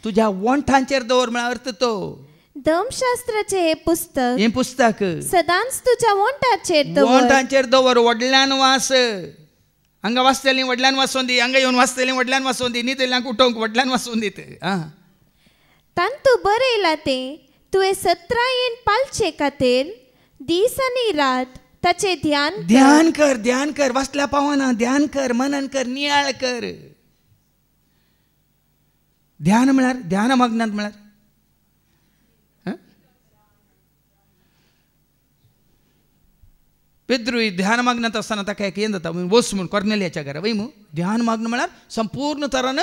तुज्या वोंठांचेर दवर म्हळ्यार अर्थ तो. धर्मशास्त्राचें हें पुस्तक सदांच तुज्या वोंटांचेर दवर. व्हडल्यान वाच. हांगा वाचतलीं व्हडल्यान वाचून दी. हांगा येवन वाचतलीं व्हडल्यान वाचून दी. न्हिदल्यांक उठोवंक व्हडल्यान वाचून दीत. तांतू बरयला तें तुवें 17 पालचे खातीर दीस आनी रात ताचे ध्यान कर. वाचल्या पावना. ध्यान कर. मनन कर. नियाळ कर. ध्यान म्हळ्यार ध्यान मग्नांत म्हळ्यार पेद्रूय ध्यान मग्नांत आसतना ताका एक हें जाता वस म्हूण कोर्नेलियाच्या घरा वय मू ध्यान मग्न म्हळ्यार संपूर्ण तरान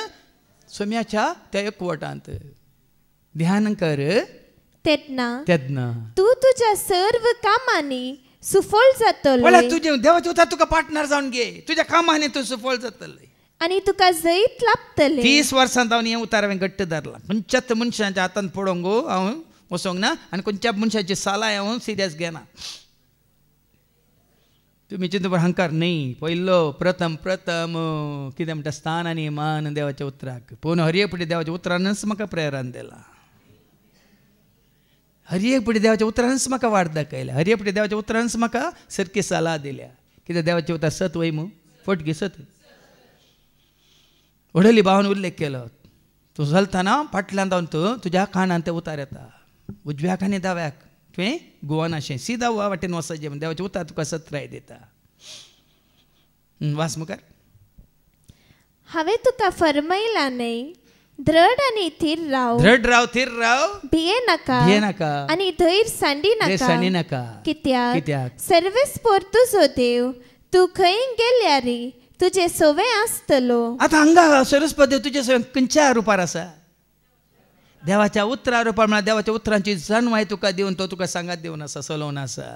सोम्याच्या त्या एकवटांत ध्यान कर तेदना तू तुझ्या सर्व कामांनी सुफळ जातलो म्हळ्यार तुजें देवाचें उतर तुका पार्टनर जावन घे तुज्या कामांनी तूं सुफळ जातलें आनी तुका जैत लाभतलें 30 वर्सांत हांव हें उतार हांवें घट्ट धरलां खंयच्याच मनशाच्या हातांत पडोंक हांव वचोंक ना आनी खंयच्या मनशाची सालाय हांव सिरियस घेना तुमी चिंतून अहंकार न्ही पयलो प्रथम कितें म्हणटा स्थान आनी मान देवाच्या उतराक पूण हर एक फावटी देवाच्या उतरानच म्हाका प्रेरण दिला हर एक फावटी देवाच्या उतरानच म्हाका वाट दाखयल्या हर एक फावटी देवाच्या उतरानच म्हाका सारकी सलाह दिल्या कित्याक देवाचे उतार सत वय मू फट घे सत व्हडली भावान उल्लेख केलो तूं चलतना फाटल्यान जावन तूं तुज्या कानान ते उतार येता उजव्याक आनी दाव्याक तुवें गोवन अशें सीदा वाटेन वचचें म्हण देवाचें उतार तुका सत्राय दिता वास मुखार हांवें तुका फरमायलां न्ही दृढ आनी थीर राव भिये नाका आनी धैर्य सांडी नाका कित्याक सर्वेस्पोर तुजो देव तूं खंय गेल्यार तुजे सवय आसतलो आतां हांगा सरस्वती देव तुजे सवय खंयच्या रुपार आसा देवाच्या उतरा रुपार म्हळ्यार देवाच्या उतरांची जानवाय तुका दिवन तो तुका सांगात दिवन आसा चलोवन आसा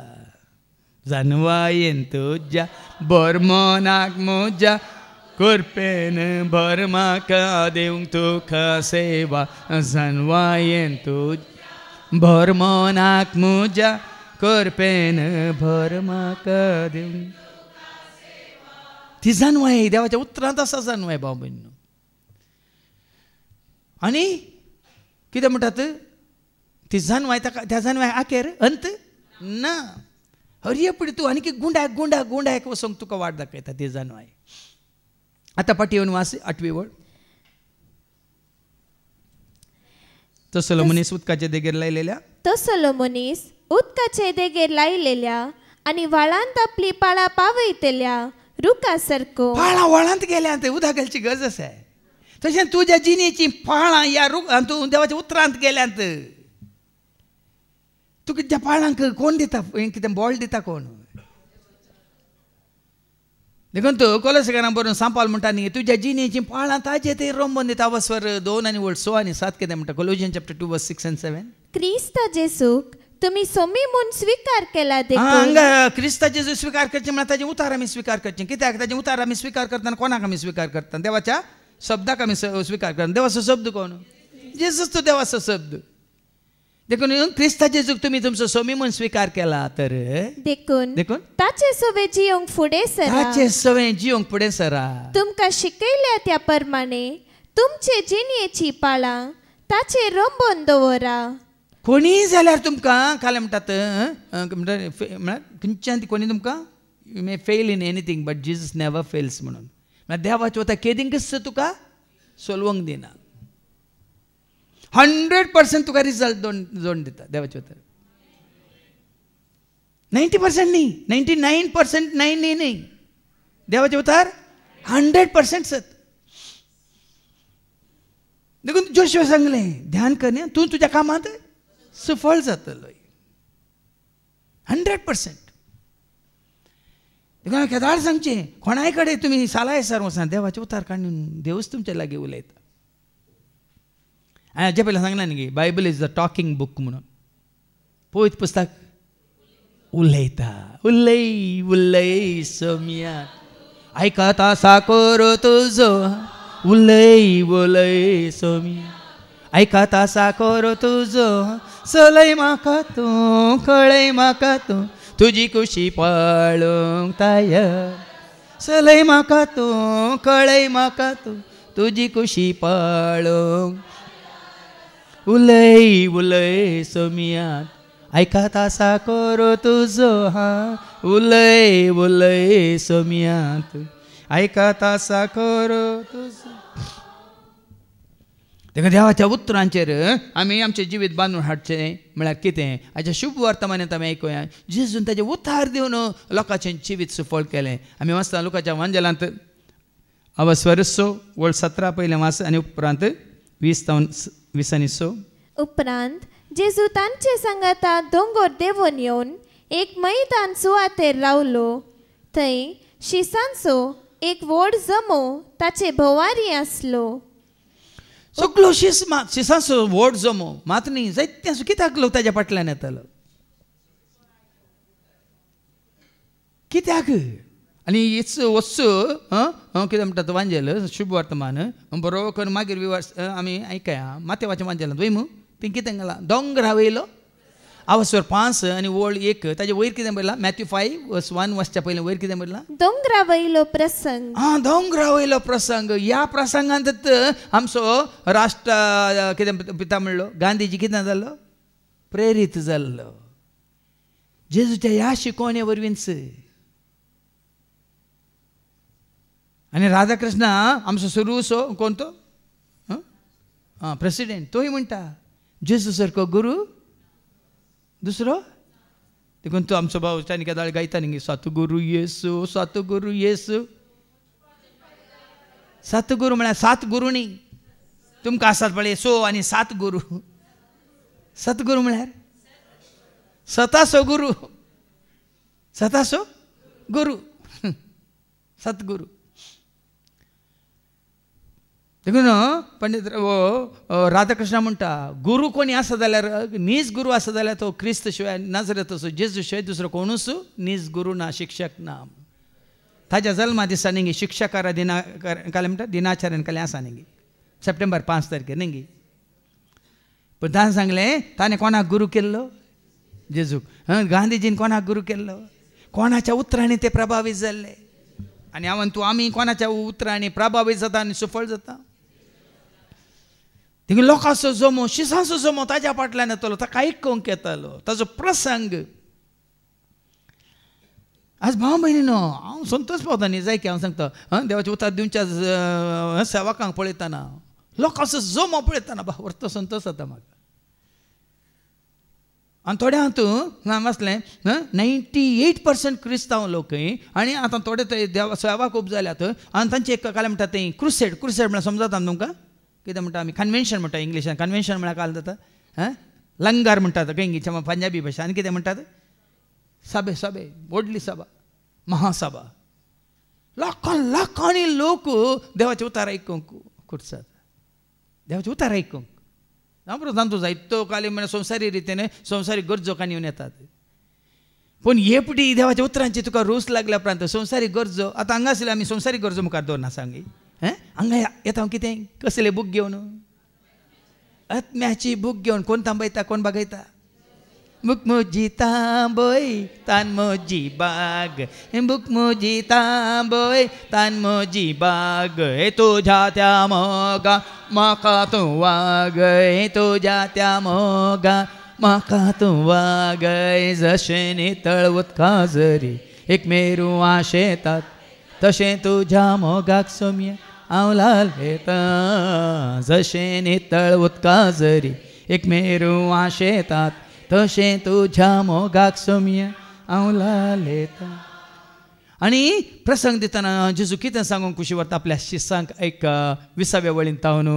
जानवायेन तुज्या बरमनाक म्हज्या करपेन भर म्हाका दिवंक तुका सेवा जानवायेन तुज्या बरमनाक म्हज्या करपेन भर म्हाका दिवंक ती जानवाय देवाच्या उतरांत आसा जानवाय भाव भयणीनो आनी कितें म्हणटात ती जानवाय ताका त्या जानवाय आखेर अंत ना हर एक फावटी तूं आनी गुंडाक वचोंक तुका वाट दाखयता ती जानवाय आतां पाटी येवन वास 8वी वळ तसलो मनीस उदकाचे देगेर लायलेल्या आनी व्हाळांत आपली पाळां पावयतल्या रुखा सारको पाळां व्हाळांत गेल्यात उदक घालची गरज आसा तशें तुज्या जिणेची पाळां ह्या तूं देवाच्या उतरांत गेल्यात तुका त्या पाळांक कोण दिता कितें बोळ दिता कोण देखून तूं कोलोसेकारांक बरोवन सांपाल म्हणटा न्ही तुज्या जिणेची पाळां ताजे थंय रोंबोन दिता अवस्वर 2 आनी 6 आनी 7 कितें म्हणटा कोलोजियन चॅप्टर 2 वर्स 6 and 7 क्रिस्त जेसूक तुमी सोमी म्हूण स्वीकार केला हांगा क्रिस्ताचे जो स्वीकार करचे म्हळ्यार ताजे उतार आमी स्वीकार करचे कित्याक ताजे उतार आमी स्वीकार करतना कोणाक आमी स्वीकार करता देवाच्या शब्दाक आमी स्वीकार करता देवाचो शब्द कोण जेसूस तो देवाचो शब्द देखून क्रिस्ता जेजूक तुमी तुमचो सोमी म्हूण स्वीकार केला तर देखून ताचे सवय जियोंक फुडें सरा तुमकां शिकयल्या त्या प्रमाणे तुमचे जिणेची पाळां ताचे रोंबोन दवरा कोणी जाल्यार तुमकां काले म्हणटात म्हळ्यार खंयच्यान कोणी तुमकां you may fail in anything but Jesus never fails म्हणून म्हळ्यार देवाचे वता केदींकच तुका सोलवंक दिना 100% तुका रिजल्ट जोड दिता देवाचे वता 90% न्ही 99% न्ही देवाचे उतार 100% सत देखून जोशुआ सांगलें ध्यान कर न्ही तूं तुज्या कामांत सफळ जातलो 100%. देखून केदार सांगचें कोणाय कडेन तुमी सालाय सर वचना देवाचे उतार काडून देवच तुमच्या लागीं उलयता. हांवें हाजे पयलीं सांगलां न्ही Bible is the talking book म्हणून पळयत पुस्तक उलयता उलय उलय सोम्या आयकता साकोर तुजो उलय उलय सोम्या आयकता साकोर तुजो चलय म्हाका तूं कळय म्हाका तूं तुजी खुशी पळोवंक तयार चलय म्हाका तूं कळय म्हाका तूं तुजी खुशी पळोवंक उलय उलय सोम्यात आयकता साकोर तुजो हा उलय उलय सोम्यात आयकता साकोर तुजो. देखून देवाच्या उतरांचेर आमी आमचें जिवीत बांदून हाडचें म्हळ्यार कितें हाच्या शुभ वर्तमानांत आमी आयकुया जेजून ताचें उतार दिवन लोकांचें जिवीत सफळ केलें. आमी वाचता लुकाच्या वांजलांत अवस्वरस्सो वळ 17 पयलें वास आनी उपरांत 20:20. उपरांत जेजू तांचे सांगाता दोंगर देंवून येवन एक मैदान सुवातेर रावलो. थंय शिसांचो एक व्हड जमो ताचे भोवारी आसलो. सगळो शिसांचो व्हड जमो मात न्ही जायत्या कित्याक लोक ताच्या फाटल्यान येतालो कित्याक आनी इट्स वच्चो कितें म्हणटा वांजेल शुभ वर्तमान बरो करून मागीर आमी आयकया माथेवाचें वांजेलां थंय तें कितें गेलां दोंगरा वयलो आवसवर 5 आनी वळ 1 ताजे वयर कितें बरयलां मॅथ्यू 5:1 वचच्या पयलीं वयर कितें बरयलां दोंगरा वयलो प्रसंग. दोंगरा वयलो प्रसंग. ह्या प्रसंगांत आमचो राष्ट्र कितें पिता म्हणलो गांधीजी कितें जाल्लो प्रेरीत जाल्लो जेजूच्या ह्या शिकवणे वरवींच. आनी राधाकृष्ण आमचो सुरूसो कोण तो प्रेसिडेंट तोय म्हणटा जेजू सारको गुरू दुसरो देखून तो आमचो भाव तांणी केदाळ गायता न्ही सतगुरू येसू सतगुरू येसू. सतगुरू म्हळ्यार 7 गुरू न्ही तुमकां आसात पळय सो आनी 7 गुरू. सतगुरू म्हळ्यार 7 गुरू 7 गुरू सतगुरू. देखून पंडित राधाकृष्ण म्हणटा गुरू कोणी आसा जाल्यार नीज गुरू आसा जाल्यार तो क्रिस्त शिवाय नाजरेत असो जेजू शिवाय दुसरो कोणूच नीज गुरू ना शिक्षक ना. ताज्या जल्मा दिसा न्ही शिक्षकारा दिना काले म्हणटा दिनाचरण केलें आसा न्ही सप्टेंबर 5 तारखेर न्ही. पूण ताणें सांगलें ताणें कोणाक गुरू केल्लो जेजूक. गांधीजीन कोणाक गुरू केल्लो कोणाच्या उतरांनी ते प्रभावीत जाल्ले. आनी हांव तूं आमी कोणाच्या उतरांनी प्रभावीत जाता आनी सफळ जाता. थिंग लोकांचो जमो शिसांचो जमो ताज्या फाटल्यान येतालो ताका आयकूंक येतालो ताजो प्रसंग. आज भाव भयणीनो हांव संतोश पावता न्ही जाय की हांव सांगता देवाचें उतर दिवच्या सेवकांक पळयतना लोकांचो जमो पळयतना व्हरतो संतोश जाता म्हाका. आनी थोड्या हातूंत वाचलें 98% क्रिस्तांव लोक आनी आतां थोडे थंय देवा सेवा खूब जाल्यात आनी तांचे एक काले म्हणटा तें क्रुसेड म्हळ्यार समजता तुमकां कितें म्हणटा आमी कन्वेन्शन म्हणटा इंग्लिशान कन्वेन्शन म्हळ्यार काल जाता लंगर म्हणटात गंगीच्या पंजाबी भाशा आनी कितें म्हणटात सभे सभे व्हडली सभा महासभा लाखांनी लोक देवाचे उतार आयकूंक खुर्सात देवाचे उतार आयकूंक. बरो जाणतो जायतो काली म्हळ्यार संवसारी रितीन संवसारी गरजो कान येवन येतात. पूण हेपटी देवाच्या उतरांची तुका रूच लागल्या उपरांत संवसारी गरजो आतां हांगा आसले आमी संवसारी गरजो मुखार दवरना सांगी हांगा येता हांव कितें कसले बूक घेवन आत्म्याची बूक घेवन कोण थांबयता कोण बागयता बूक मोजी तांबय तान मोजी बाग बूक मोजी तांबय तान मोजी बाग तुझ्या त्या मोगा म्हाका तूं वागय तुझ्या त्या मोगा म्हाका तूं वागय जशें नितळ उदका जरी एक मेरू आशेतात तशें तुझ्या मोगाक सोम्य हांव लालयता जशें नितळ उदका जरी एक मेरू आशेतात तशें तुझ्या मोगाक सोम्य हांव लालयता. आनी प्रसंग दितना जेजू कितें सांगूंक खुशी व्हरता आपल्या शिसांक एक 20व्या वळीन तावन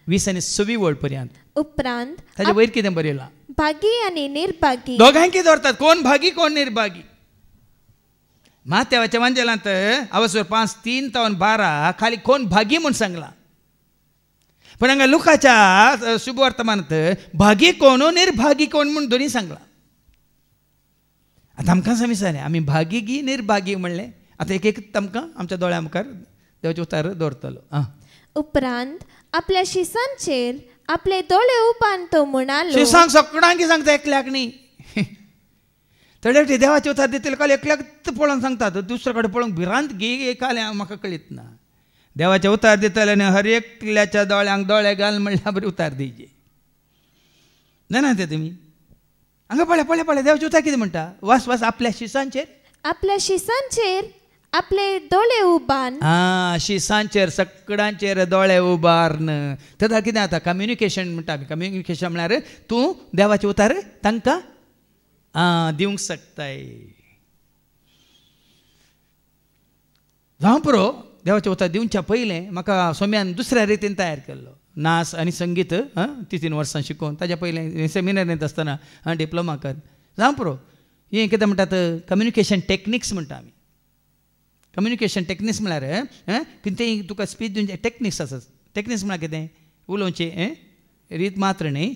20 आनी 26 वळ पर्यंत. उपरांत ताजे वयर कितें बरयलां भागी आनी निर्भागी दोगांयकी दवरतात कोण भागी कोण निर्भागी. माथेवाच्या वांजेलांत आवसवर 5:3 ते 12 खाली कोण भागी म्हूण सांगलां. पूण हांगा लुकाच्या शुभ वर्तमानांत भागी कोण निर्भागी कोण म्हूण दोनी सांगलां. आतां आमकां विचारलें आमी भागी गी निर्भागी म्हणलें आतां एक तामकां आमच्या दोळ्या मुखार देवाचें उतार दवरतलो. उपरांत आपल्या शिसांचेर आपले दोळे उबान तो म्हणालो शिसांक सगळ्यांक सांगता एकल्याक न्ही थोडे फावटी देवाचे उतार दितले काल एकल्याक पळोवन सांगतात दुसरे कडेन पळोवंक भिरांत घे काल म्हाका कळीत ना. देवाचे उतार दितले आनी हर एकल्याच्या दोळ्यांक दोळे घाल म्हणल्यार बरें उतार दिवचे जाणा ते तुमी. हांगा पळय पळय पळय देवाचे उतार कितें म्हणटा वास वास आपल्या शिसांचेर आपले दोळे उबान शिसांचेर सगळ्यांचेर दोळे उबारन तेदा कितें जाता कम्युनिकेशन म्हणटा आमी कम्युनिकेशन म्हळ्यार तूं देवाचे उतार तांकां दिवंक शकताय. जावं पुरो देवाचे उतार दिवच्या पयलें म्हाका सोम्यान दुसऱ्या रितीन तयार केल्लो नाच आनी संगीत 3 वर्सां शिकोवन ताज्या पयलें सेमिनारींत आसतना डिप्लोमा कर जावं पुरो हें कितें म्हणटात कम्युनिकेशन टॅक्निक्स म्हणटा आमी कम्युनिकेशन टॅक्निक्स म्हळ्यार कितें तुका स्पीच दिवचे टॅक्निक्स आसात टॅक्निक्स म्हळ्यार कितें उलोवचें रीत मात्र न्ही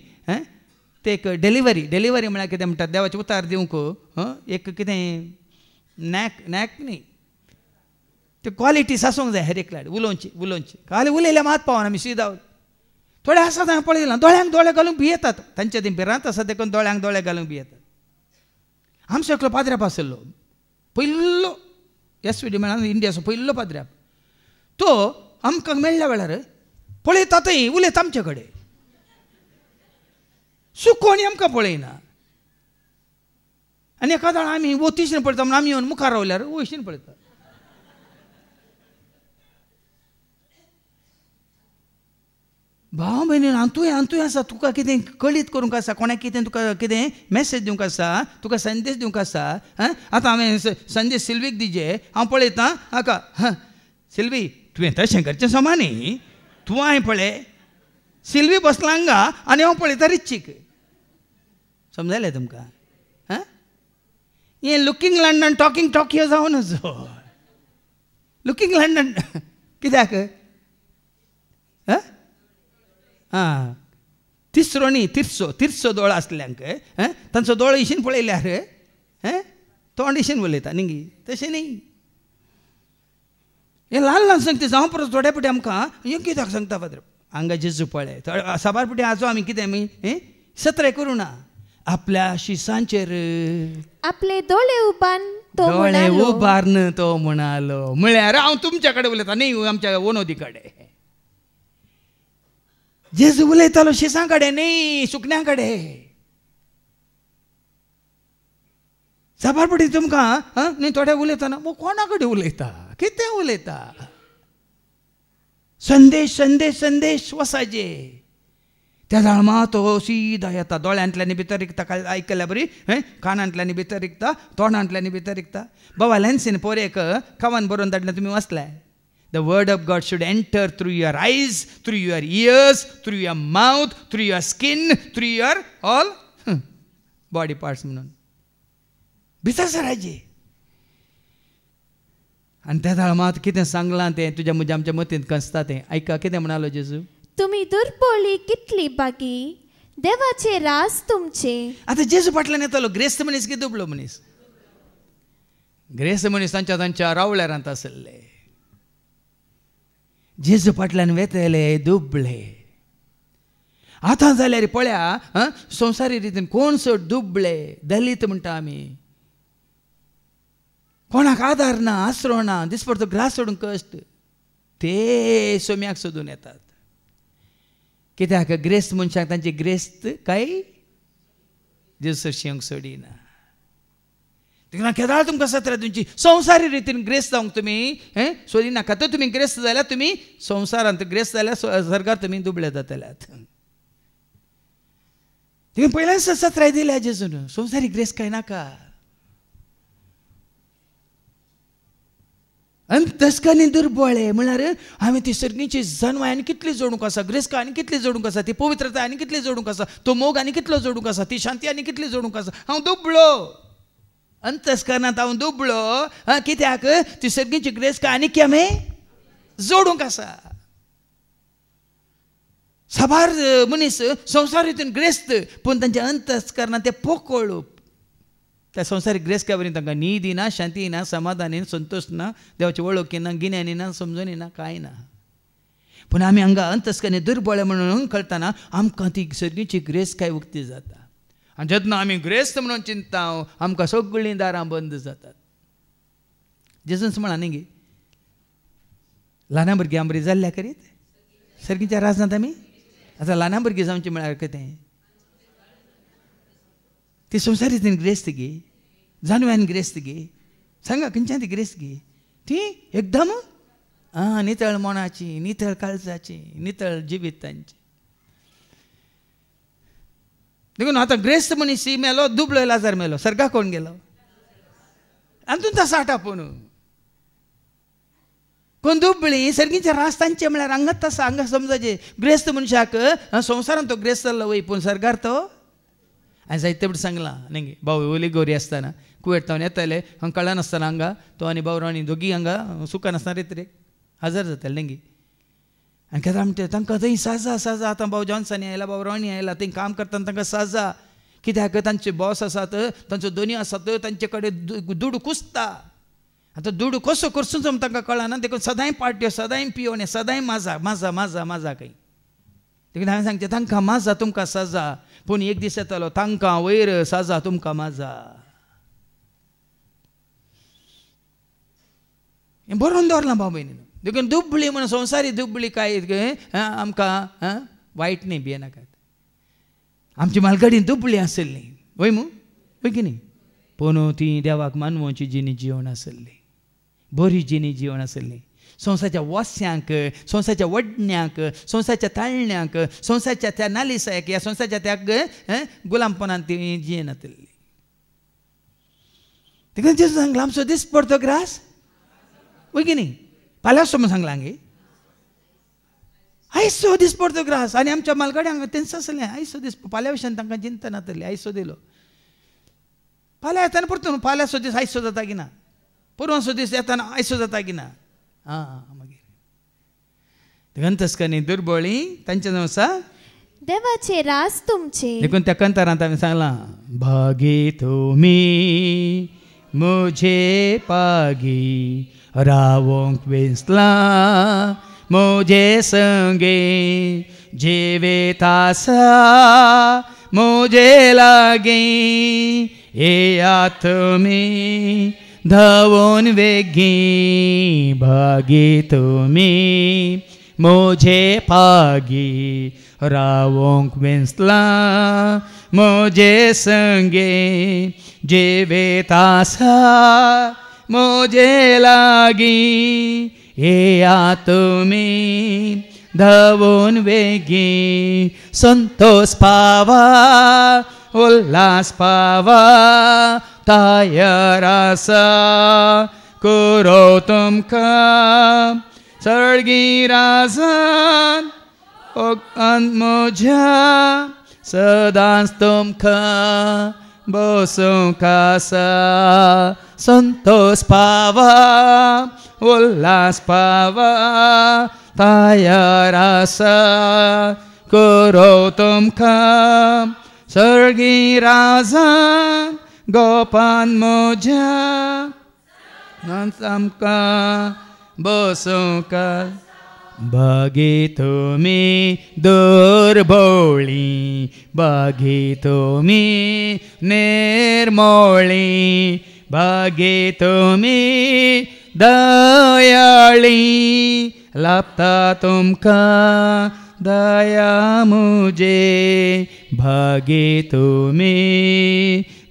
ते एक डेलिव्हरी म्हळ्यार कितें म्हणटात देवाचें उतार दिवंक एक कितें नॅक न्ही ते क्वॉलिटीज आसूंक जाय हर एकल्याड उलोवची खाली उलयल्या मात पावना आमी सीदा थोडे आसात हांवें पळयलां दोळ्यांक दोळे घालूंक भियेतात तांच्या ती भिरांत आसा देखून दोळ्यांक दोळे घालूंक भियेतात आमचो एकलो पाद्र्याप आसलो पयलो SVD म्हळ्यार इंडियाचो पयलो पाद्र्याप तो आमकां मेळ्ळ्या वेळार पळयता थंय उलयता आमचे कडेन कोणी आमकां पळयना आनी एखादो आमी वतीशीन पळयता म्हणून आमी येवन मुखार रावल्यार वयशीन पळयता भाव भयणी हांतूय आसा तुका कितें कळीत करूंक आसा कोणाक कितें तुका कितें मॅसेज दिवंक आसा तुका संदेश दिवंक आसा आतां हांवें संदेश सिल्वीक दिजे हांव पळयतां हाका सिल्वी तुवें तशें करचें समा न्ही तूं हांवें पळय सिल्वी बसला हांगा आनी हांव पळयतां रिच्चीक समजलें तुमकां हें लुकींग लंडन टॉकिंग टॉकियो जावन नजो लुकींग लंडन कित्याक तिसरो न्ही तिरसो दोळो आसल्यांक तांचो दोळो इशीन पळयल्यार तोंड इशीन उलयता न्ही तशें न्ही हे ल्हान सांगता जावं परत थोड्या फावटी आमकां हें कित्याक सांगता पात्र हांगा जेजू पळय साबार फावटी आजो आमी कितें आमी सत्रे करूं ना आपल्या शिसांचेर आपले दोळे उबारन तो म्हणालो म्हळ्यार हांव तुमच्या कडेन उलयता न्ही आमच्या ओनोदी कडेन जेजू उलयतालो शिसां कडेन न्ही सुकण्यां कडेन साबार फावटी तुमकां न्ही थोडे उलयतना कोणा कडेन उलयता कितें उलयता संदेश वसाजे त्या जाळमा तो सीदा येता दोळ्यांतल्यानी भितर रिकता आयकल्या बरी कानांतल्यानी भितर रिकता तोंडांतल्यानी भितर रिकता बाबा लेन्सीन पोरेक कावान बरोवन धाडलें तुमी वाचलाय The word of God should enter through your eyes, through your ears, through your mouth, through your skin, through your all body parts म्हणून भितर सरायचे आनी त्या जाळमात कितें सांगलां तें तुज्या म्हज्या आमच्या मतींत कसता तें आयका कितें म्हणालो जेजू तुम्ही दुर्बळी कितली बागी देवाचे रास तुमचे आतां जेजू फाटल्यान येतालो ग्रेस्त मनीस की दुबळो मनीस ग्रेस्त मनीस तांच्या रावळ्यारांत आसले जेजू फाटल्यान वेतले दुबळे आतां जाल्यार पळया संवसारी रितीन कोण सोड दुबळे दलीत म्हणटा आमी कोणाक आदार ना आसरो ना दिसपडतो ग्रास सोडूंक कश्ट ते सोम्याक सोदून येतात कित्याक ग्रेस्त मनशाक तांची ग्रेस्त काय जेजू शिवंक सोडिना देखून केदार तुमकां सत्रा तुमची संवसारी रितीन ग्रेस्त जावंक तुमी सोदिनाका तर तुमी ग्रेस्त जाल्यार तुमी संवसारांत ग्रेस्त जाल्यार सर्गार तुमी दुबळे जातल्यात तुमी पयल्यान सत्राय दिल्या जेजून संवसारी ग्रेस्त काय नाका अंतस्कनी दुर्बळे म्हळ्यार हांवें ती सर्गीची जन्माय आनी कितली जोडूंक आसा ग्रेस्का आनी कितली जोडूंक आसा ती पवित्रताय आनी कितली जोडूंक आसा तो मोग आनी कितलो जोडूंक आसा ती शांती आनी कितली जोडूंक आसा हांव दुबळो अंतस्करणांत हांव दुबळो कित्याक ती सर्गीची ग्रेस्का आनी केमे जोडूंक आसा साबार मनीस संवसारीतून ग्रेस्त पूण तांच्या अंतस्करणांत ते पोकळ त्या संवसारीक ग्रेस्त वरी तांकां न्हीद ना शांती ना समाधान ना संतोष ना देवाची वळख ना गिन्यानी ना समजून ना कांय ना पूण आमी हांगा अंतस्करणी दुर्बळे म्हणून कळटना आमकां ती सर्गीची ग्रेस्त काय उक्ती जाता आनी जेन्ना आमी ग्रेस्त म्हणून चिंतता आमकां सगळीं दारां बंद जातात जेजूस म्हणा न्ही गे ल्हाना भुरगीं आमरी जाल्ल्या करीत सर्गीच्या राजनात आमी आतां ल्हाना भुरगीं जावचीं म्हळ्यार कितें ती संवसारीतून ग्रेस्त गे जानव्यान ग्रेस्त गे सांगा खंयच्यान ती ग्रेस्त गे ती एकदम नितळ मनाची नितळ काळजाची नितळ जिवीत तांची देखून आतां ग्रेस्त मनीस मेलो दुबळो लाजार मेलो सर्गा कोण गेलो आनी तूं तसा आटापून पण दुबळी सर्गींच्या रास तांचे म्हळ्यार हांगाच तसा हांगा समजाचे ग्रेस्त मनशाक संवसारान तो ग्रेस्त जाल्लो वय पूण सरकार तो हांवें जायते फावटी सांगलां न्ही भाऊ ओली गौरी आसतना कुवेट तावन येताले हांगा कळनासतना हांगा तो आनी बावराणी दोगी हांगा सुखान आसना रे हजर जाताले न्ही आनी केदां म्हणटा तांकां थंय साजा साजा आतां भाऊ जॉन्सन आयला बावराणी आयला थंय काम करतना तांकां साजा कित्याक तांचे बॉस आसात तांचो दोनी आसात तांचे कडेन दूड कुसता आतां दूड कसो करचो म्हूण तांकां कळना देखून सदांय पार्ट्यो सदांय पियोन सदांय माजा माजा माजा माजा खंय देखून हांवें सांगचें तांकां माजा तुमकां साजा पूण एक दीस येतालो तांकां वयर साजा तुमकां माजा हें बरोवन दवरलां भाव भयणीनो देखून दुबळी म्हणून संवसारी दुबळी काय आमकां वायट न्ही भियेनाकात आमची मालगाडी दुबळी आसली वय मू वय की न्ही पूण ती देवाक मानवची जिणी जिवन आसली बरी जिणी जिवन आसली संवसाराच्या वस्यांक संवसाराच्या वडण्यांक संवसाराच्या ताळण्यांक संवसाराच्या त्या नालिसायक ह्या संवसाराच्या त्या गुलामपणान ती जियेन आसली देखून जेजू सांगला आमचो दीस पडतो ग्रास वय की न्ही फाल्यां वचो म्हूण सांगलां गे आयसो दीस पडतो ग्रास आनी आमच्या मालगाड्यांक तेंच आसलें आयसो दीस फाल्यां भशेन तांकां चिंतन नातली आयसो दिलो फाल्यां येताना परतून फाल्यांचो दीस आयसो जाता की ना परवांचो दीस येताना आयसो जाता की ना मागीर गंतस्कनी दुर्बळी तांचे नांव आसा देवाचे रास तुमचे देखून त्या कंतारांत हांवें सांगलां भागी तुमी मुझे पागी रावोंक वेंचलां मुझे संगे जिवेत आसा मुझे लागी येया तुमी धांवून वेगी भागी तुमी मुझे पागी रावोंक वेंचलां मुझे संगे जिवेत आसा मुझे लागी येया तुमी धांवून वेगी संतोष पावा उल्हास पावा तयार आसा करो तुमकां सर्गी राजान म्हज्या सदांच तुमकां बसूंक आसा संतोष पावा उल्हास पावा तयार आसा करो तुमकां सर्गी राजान गोपान म्हज्या आमकां बसूंक भागी तुमी दुर्बळी भागी तुमी निर्मळी भागी तुमी दयाळी लाभता तुमकां दया मुजे भागी तुमी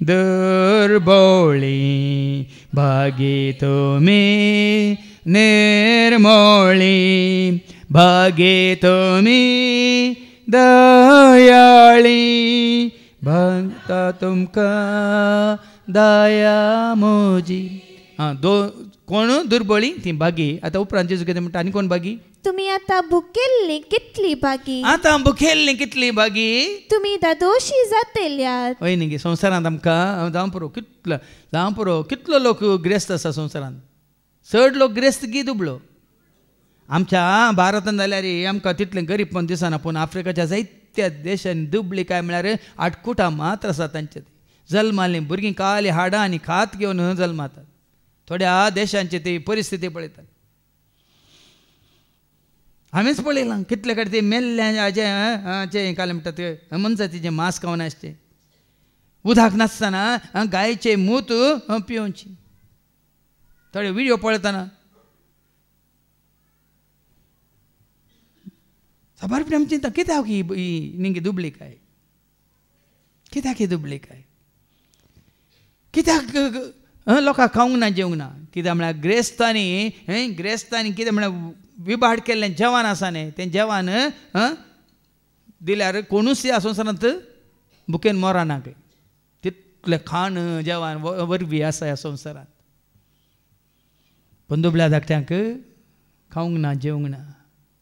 दुर्बळी भागी तुमी निर्मळी भागी तुमी दयाळी भक्ता तुमकां दया मोजी कोण दुर्बळी ती भागी आतां उपरांत जेजू कितें म्हणटा आनी कोण भागी तुम्ही आता भुकेल्ली कितली भागी आतां भुकेल्ली कितली भागी तुम्ही दादोशी जातेल्यात हय न्ही संवसारांत आमकां जावं पुरो कितलो लोक ग्रेस्त आसा संवसारांत चड लोक ग्रेस्त गी दुबळो आमच्या भारतांत जाल्यार आमकां तितलें गरीबपण दिसना पूण आफ्रिकाच्या जायत्या देशांनी दुबळी काय म्हळ्यार आटकुटां मात्र आसा तांचे जल्मालीं भुरगीं काली हाडां आनी खात घेवन जल्मातात थोड्या देशांची ती परिस्थिती पळयतात हांवेंच पळयलां कितले कडेन ते मेल्ल्याचे काय म्हणटात मनजातीचे मांस खावन आसचे उदक नासतना गायचे मूत पिवची थोडे व्हिडिओ पळयतना साबारपणी आमी चिंता कित्याक ही निंगी दुबळी काय कित्याक ही दुबळी काय कित्याक लोकांक खावंक ना जेवंक ना कित्याक म्हळ्यार ग्रेस्तांनी कितें म्हळ्यार विभाड केल्लें जेवण आसा न्ही तें जेवण दिल्यार कोणूच ह्या संवसारांत भुकेन मरना खंय तितलें खाण जेवण वरवीं आसा ह्या संवसारांत पण दुबळ्या धाकट्यांक खावंक ना जेवंक ना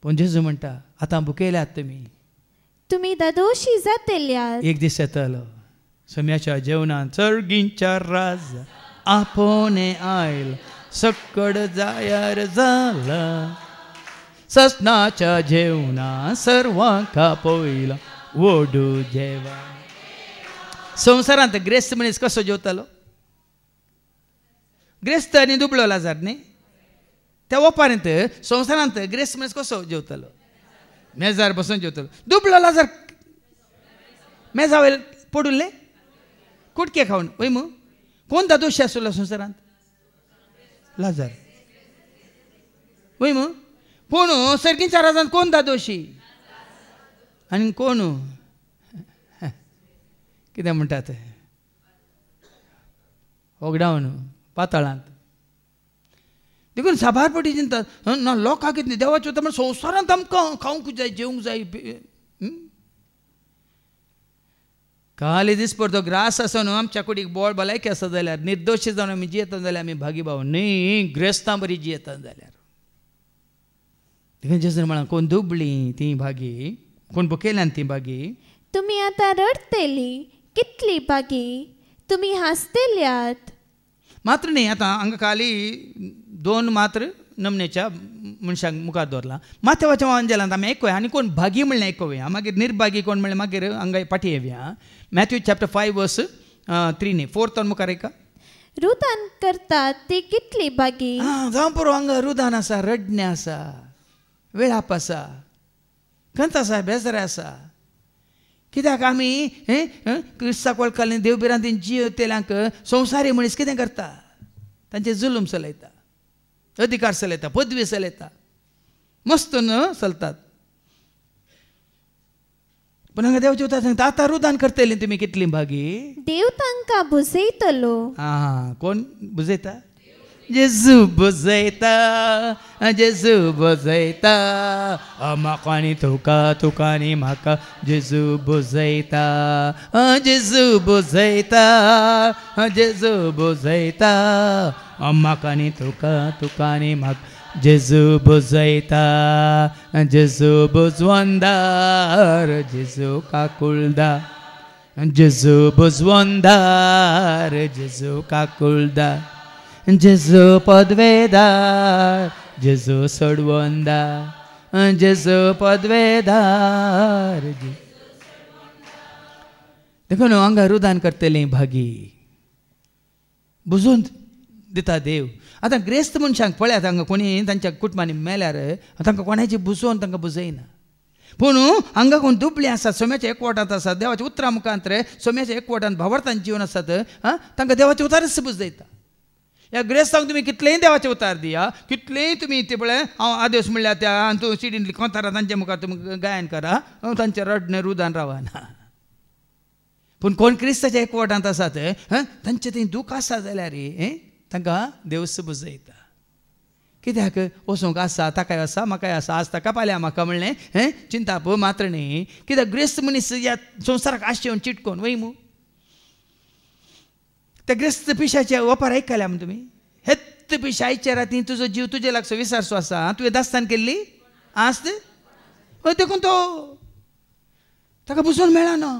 पूण जेजू म्हणटा आतां भुकेल्यात तुम्ही ददोशी जातल्यात एक दीस येतलो सोम्याच्या जेवणान सर्गींच्या राज आपोने आयल सक्कड जायार जाला ससनाच्या जेवणा सर्वांक पयला ओडू जेवा संवसारांत ग्रेस्त मनीस कसो जेवतालो ग्रेस्त आनी दुबळो लाजार न्ही त्या ओपारेंत संवसारांत ग्रेस्त मनीस कसो जेवतालो मेजार बसून जेवतालो दुबळो लाजार मेजा वयर पडुल्ले कुटके खावन वय मू कोण दादोशी आसलो संवसारांत लाजार वय मू पूण सर्गींच्या राजांत कोण दादोशी आनी कोण कितें म्हणटात ओगडावन पाताळांत देखून साबारपटी चिंतात ना लोकांक कितें देवाचें वता म्हण संवसारांत आमकां खावंक जाय जेवंक जाय काली दीस परतो ग्रास आसा न्हू आमच्या कुडीक बोळ भलायकी आसा जाल्यार निर्दोशी जावन आमी जियेता जाल्यार आमी भागी भाव न्ही ग्रेस्तां बरी जियेता जाल्यार देखून जेजून म्हळां कोण दुबळीं ती भागी कोण भुकेल्यान ती भागी तुम्ही आता रडतेली कितली बागी तुम्ही हसतेल्यात मात्र न्ही आतां हांगा खाली 2 मात्र नमनेच्या मनशांक मुखार दवरला माथेवाच्या अंजलांत आमी आयकुया आनी कोण भागी म्हणलें आयकुया मागीर निर्भागी कोण म्हणलें मागीर हांगा फाटी येवया मॅथ्यू चॅप्टर 5 वर्स 3 न्ही 4 मुखार एका रुदान करतात ती कितली बागी जावं पुरो हांगा रुदान आसा रडणें आसा वेळाप आसा खंत आसा बेजार आसा कित्याक आमी क्रिस्ताक वळखले देवबिरांतीन जियेतल्यांक संवसारी मनीस कितें करता तांचे जुलूम चलयता अधिकार चलयता पदवी चलयता मस्त चलतात पूण हांगा देवचे उतर सांगता आतां रुदान करतली तुमी कितली भागी देव तांकां बुजयतलो कोण बुजयता जेजू बुजयता जेजू बुजयता म्हाका आनी तुका तुका आनी म्हाका जेजू बुजयता जेजू बुजयता जेजू बुजयता म्हाका आनी तुका तुका आनी म्हाका जेजू बुजयता जेजू बुजवंदार जेजू काकुळदार जेजू बुजवंदार जेजू काकुळदार जेजू पदवेदार जेजू सोडवंदार जेजू पदवेदार देखून हांगा रुदान करतली भागी बुजोवन दिता देव आतां ग्रेस्त मनशांक पळयात हांगा कोणी तांच्या कुटुंबांनी मेल्यार तांकां कोणाची बुजोवन तांकां बुजयना पूण हांगा कोण दुबळीं आसात सोम्याच्या एकवटांत आसात देवाच्या उतरां मुखांत सोम्याच्या एकवटांत भावार्थांत जीवन आसात तांकां देवाचे उतारच बुजयता ह्या ग्रेस्तांक तुमी कितलेंय देवाचे उतार दिया कितलेंय तुमी ते पळय हांव आदेश म्हणल्यार त्या आनी तूं सिडीन कोंतारा तांच्या मुखार तुमी गायन करा तांचें रडणें रुदान रावना पूण कोण क्रिस्ताच्या एकवटांत आसात तांचें थंय दूख आसा जाल्यार तांकां देवच बुजयता कित्याक वचूंक आसा ताकाय आसा म्हाकाय आसा आज ताका फाल्यां म्हाका म्हणलें चिंता पळय मात्र न्ही कित्याक ग्रेस्त मनीस ह्या संवसाराक आशेवन चिटकोवन वय मू त्या ग्रेस्त पिशाचे वपार आयकल्या म्हण तुमी हेत पिशायच्या राती तुजो जीव तुजे लागसो विसारसो आसा तुवें दास्तान केल्ली आस्त देखून तो ताका बुजोवन मेळना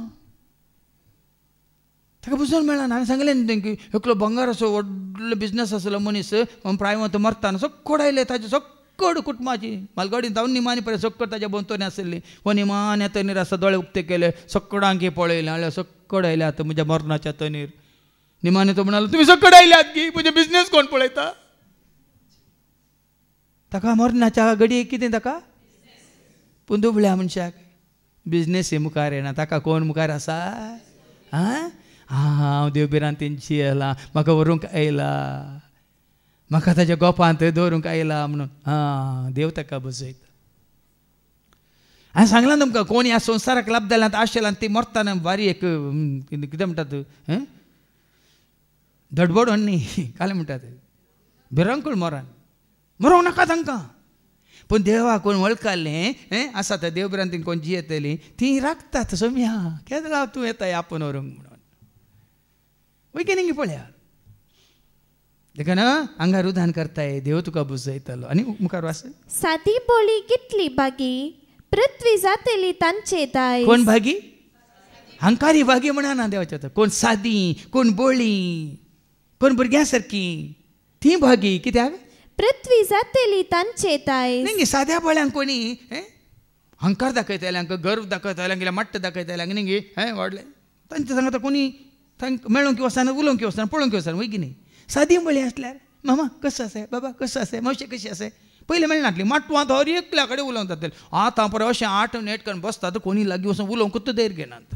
ताका बुजोवन मेळना हांवें सांगलें न्ही की एकलो बंगार असो व्हडलो बिजनस आसलो मनीस प्रायमत मरताना सक्कड आयले ताजे सक्कड कुटुंबाची मालगाडीन जावन निमाणी पर्यंत सक्कड ताच्या बोंतोनी आसली हो निमाण्या तनीर आसा दोळे उक्ते केले सक्कडांकी पळयले हांवें सक्कड आयले आतां म्हज्या मरणाच्या तनीर निमाणे तो म्हणालो तुमी सक्कड आयल्यात की म्हजे बिजनेस कोण पळयता ताका मरणाच्या घडयेक कितें ताका पूण दुबळ्या मनशाक बिजनेस मुखार येना ताका कोण मुखार आसा हांव देवबिरांतीन जियेला म्हाका व्हरूंक आयला म्हाका ताच्या गोपांत दवरूंक आयला म्हणून देव ताका बुजयता हांवें सांगलां तुमकां कोण ह्या संवसाराक लाभ जाल्यात आशेलान ती मरतना बारी एक कितें म्हणटात धडबडोन न्ही काले म्हणटात भिरांकूळ मरोंक नाका तांकां पूण देवा कोण वळखलें आसा त्या देवबिरांतीन कोण जियेतली ती राखतात सोम्या केन्ना तूं येता आपूण व्हरूंक म्हणून वय की पळया देखा ना आंगार उधान करताय देव तुका बुजयतलो. आनी मुखार वास. सादी बोळी कितली बागी पृथ्वी जातेली तांचे दाय. कोण भागी हंकारी भागी म्हणा देवाच्या होता. कोण सादी कोण बोळी कोण भुरग्यां सारकी ती भागी कित्याक पृथ्वी जातेली तांचे दाय. नाही साद्या बोळ्यांक कोणी हंकार दाखयताल्यांक गर्व दाखयताल्यांक मट्ट दाखयताल्यांक न्ही व्हडले तांचे सांगता कोणी मेळोंक वचना उलोवंक वचना पळोवंक वचना वय की न्ही. सादी बोळी आसल्यार मामा कसो आसा बाबा कसो आसा मावशे कशी आसा पयलीं मेळनातली माटवांत हर एकल्या कडेन उलोवंक आतां पळय अशें आठ नेट करून बसतात कोणी लागीं वचून उलोवंकूच धैर घेनात.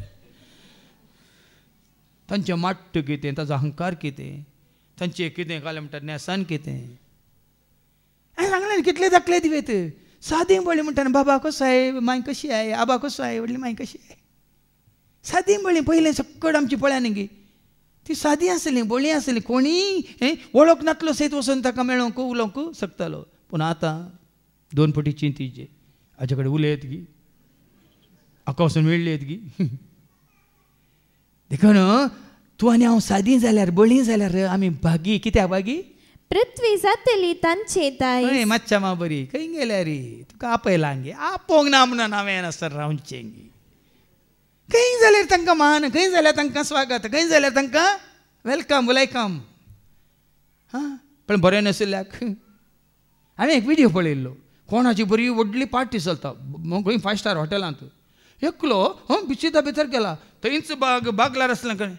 तांचें माट्ट कितें ताचो अहंकार कितें तांचें कितें कालें म्हणटा नेसान कितें हांवें सांगलें कितले दाखले दिवेत. सादी बोळी म्हणटा बाबा कसो आहे माय कशी आहे आबा कसो आहे व्हडली माय कशी आहे. सादी बोळी पयलें सकट आमची पळया न्ही गे ती सादी आसली बोळी आसली कोणी वळख नातलो सयत वचून ताका मेळोवंक उलोवंक शकतालो. पूण आतां 2 फुटी चिंतीचे हाजे कडेन उलयत गी हाका वचून मेळ्ळेत गी. देखून तूं आनी हांव सादी जाल्यार बोळी जाल्यार आमी भागी कित्याक भागी पृथ्वी जातेली तांचे दाय. मातशा मा बरी खंय गेल्या रे तुका आपयला गे आपोवंक ना म्हणून हांवें आसता रावचें गे. खंय जाल्यार तांकां मान खंय जाल्यार तांकां स्वागत खंय जाल्यार तांकां वेलकम वेलकम. हां पण बरें नाशिल्ल्याक हांवें एक व्हिडियो पळयल्लो कोणाची बरी व्हडली पार्टी चलता खंय 5 स्टार हॉटेलांत एकलो बिचिता भितर गेला थंयच बागलार आसलें कळ्ळें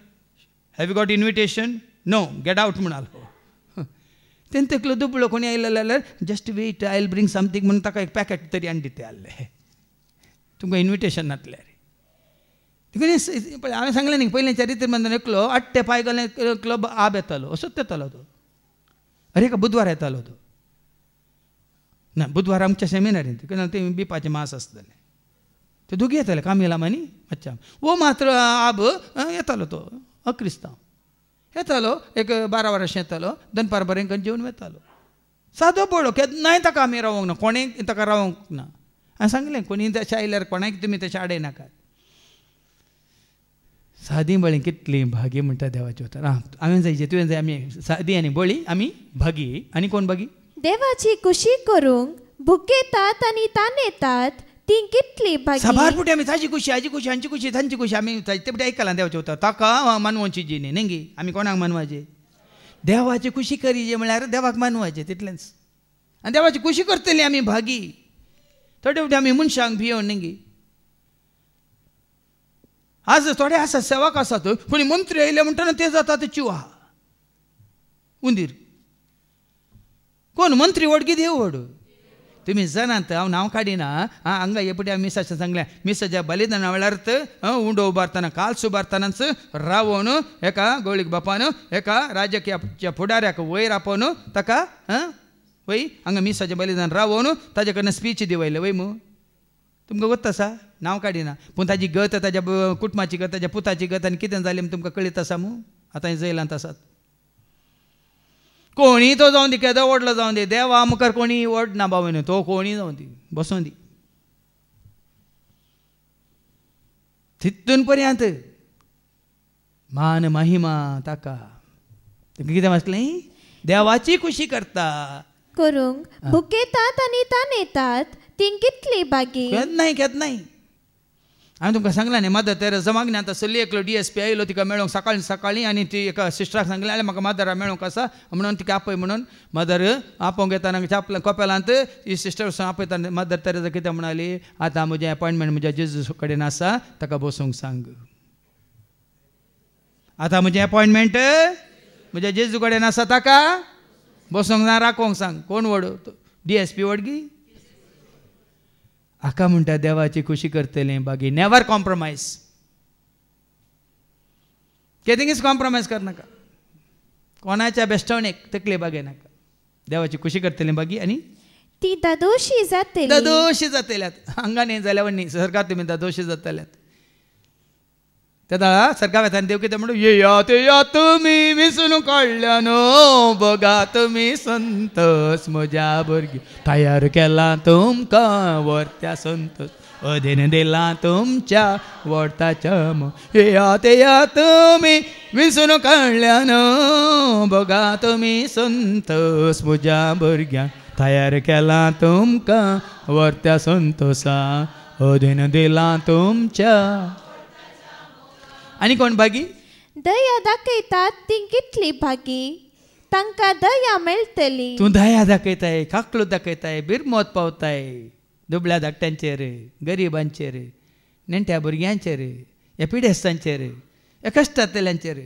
have you got invitation know get out म्हणालो. तेन्ना एकलो दुबळो कोणी आयलो जाल्यार just weight I will bring something म्हणून ताका एक पॅकेट तरी आनी दिते आहलें तुमकां इन्विटेशन नातलें रे. देखून हांवें सांगलें न्ही पयलीं चरित्र मंदन एकलो 8 ते 5 गेले क्लब आब येतालो असोच येतालो तो अरे का बुधवार येतालो तो ना बुधवार आमच्या सेमिनारींत ते बिपाचें मास आसतलें ते दोगी येताले कामिलाम आनी अच्छा वो मात्र आब येतालो तो अक्रिस्तांव येतालो एक 12 वर्सां येतालो दनपार बरें करून जेवन वतालो. सादो बोळो केन्नाय ताका आमी रावोंक ना कोणें ताका रावोंक ना. हांवें सांगलें कोणी तशें आयल्यार कोणाक तुमी तशें आडय नाकात. सादी बोळी कितली भागी म्हणटा देवाची उतर. हांवें जाय तुवें जाय आमी सादी आनी बोळी आमी भागी आनी कोण भागी देवाची कुशी करूंक भुकेतात आनी तानेतात ती कितली भागी. सभार पुटी आमी ताजी खुशी हाजी खुशी हांची खुशी तांची खुशी आमी ते पुटी आयकलां देवाचें उतर ताका मानवची जी न्ही न्ही आमी कोणाक मानवाचे देवाची खुशी करी जे म्हळ्यार देवाक मानवाचें तितलेंच. आनी देवाची खुशी करतली आमी भागी थोडे फावटी आमी मनशांक भियोन न्ही. आज थोडे आसात सेवक आसात कोणी मंत्री आयले म्हणटना ते जातात चिवा उंदीर कोण मंत्री व्हड की देव व्हड तुमी जाणात हांव नांव काडिना हांगा हे पुटी मिसाचें सांगलें मिसाच्या बलिदाना वेळार उंडो उबारतना काल्स उबारतनाच रावोन एका गवळीक बापान एका राजकीय फुडाऱ्याक वयर आपोवन ताका वय हांगा मिसाचें बलिदान रावोन ताजे कडल्यान स्पीच दिवयलें वय मू तुमकां गोत आसा नांव काडिना पूण ताजी गत ताज्या कुटुंबाची गत ताज्या पुताची गत आनी कितें जालें तुमकां कळीत आसा मू आतां जैलांत आसात. कोणी तो जावन दी केदो व्हडलो जावन दी देवा मुखार कोणी व्हड ना बाबा तो कोणी जावन दी बसून दी तितून पर्यंत मान महिमा ताका कितें वाचलें देवाची खुशी करता करूंक भुकेतात आनी तानेतात ती कितली भागी. केन्नाय हांवें तुमकां सांगलां न्ही मदर तेरेसा मागणी आतां चली एकलो DSP आयलो तिका मेळोंक सकाळीं आनी ती एका सिस्टराक सांगलें जाल्यार म्हाका मदरा मेळोंक आसा म्हणून तिका आपय म्हणून मदर आपोवंक येताना चापला कपेलांत ही सिस्टर वचून आपयता मदर तेरेसा कितें म्हणली आतां म्हजें अपॉयंटमेंट म्हज्या जेजू कडेन आसा ताका बसूंक सांग. आतां म्हजें अपॉयंटमेंट म्हज्या जेजू कडेन आसा ताका बसूंक ना राखोवंक सांग. कोण व्हड DSP व्हडगी हाका म्हणटा देवाची खुशी करतलें बागी नेवर कॉम्प्रोमायज केदींच कॉम्प्रोमायज करनाका कोणाच्या बेश्टवणेक तकले बागे नाका देवाची खुशी करतलें बागी आनी ती ददोशी जातल्यात हांगा न्ही जाल्यार वन्नी सरकार तुमी ददोशी जातल्यात. तेदा सरकार वेतान देव कितें म्हणून येया तुमी विसरून काडल्या न्हू बघा तुमी संतोस म्हज्या भुरगीं तयार केला तुमकां वर्त्या संतोस अधीन दिला तुमच्या वर्ताच्या ते या तुम्ही विसरून काढल्यानं बघा तुम्ही संतोष म्हज्या भुरग्यां तयार केला तुमकां वर्त्या संतोषा अधीन दिला तुमच्या. आणि कोण भागी? दया दाखयतात ती कितली भागी तांकां दया मेळटली. तूं दया दाखयताय, काकलो दाखयताय, बिरमोत पावताय दुबळ्या धाकट्यांचेर, गरिबांचेर, नेण्ट्या भुरग्यांचेर, ह्या पिडेस्तांचेर, ह्या कश्टांतल्यांचेर